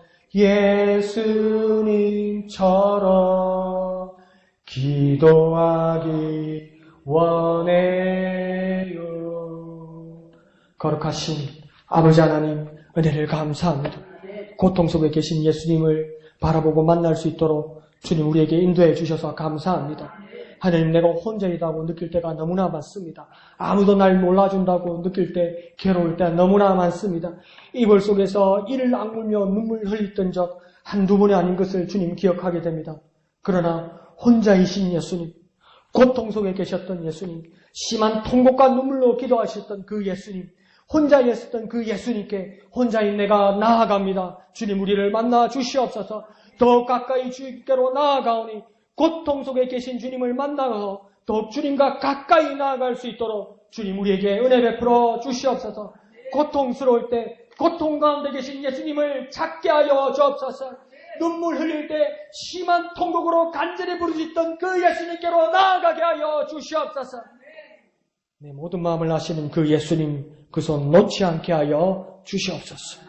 기도하기 원해요. 거룩하신 아버지 하나님, 은혜를 감사합니다. 고통 속에 계신 예수님을 바라보고 만날 수 있도록 주님 우리에게 인도해 주셔서 감사합니다. 하나님, 내가 혼자이다고 느낄 때가 너무나 많습니다. 아무도 날 몰라준다고 느낄 때, 괴로울 때 너무나 많습니다. 이불 속에서 이를 악물며 눈물 흘렸던 적 한두 번이 아닌 것을 주님 기억하게 됩니다. 그러나 혼자이신 예수님, 고통 속에 계셨던 예수님, 심한 통곡과 눈물로 기도하셨던 그 예수님, 혼자 있었던 그 예수님께 혼자인 내가 나아갑니다. 주님 우리를 만나 주시옵소서. 더 가까이 주님께로 나아가오니 고통 속에 계신 주님을 만나서 더욱 주님과 가까이 나아갈 수 있도록 주님 우리에게 은혜 베풀어 주시옵소서. 고통스러울 때 고통 가운데 계신 예수님을 찾게 하여 주옵소서. 눈물 흘릴 때 심한 통곡으로 간절히 부르짖던 그 예수님께로 나아가게 하여 주시옵소서. 내 모든 마음을 아시는 그 예수님 그 손 놓지 않게 하여 주시옵소서.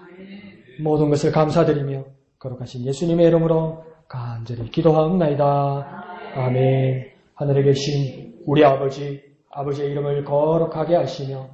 모든 것을 감사드리며 거룩하신 예수님의 이름으로 간절히 기도하옵나이다. 아멘. 하늘에 계신 우리 아버지의 이름을 거룩하게 하시며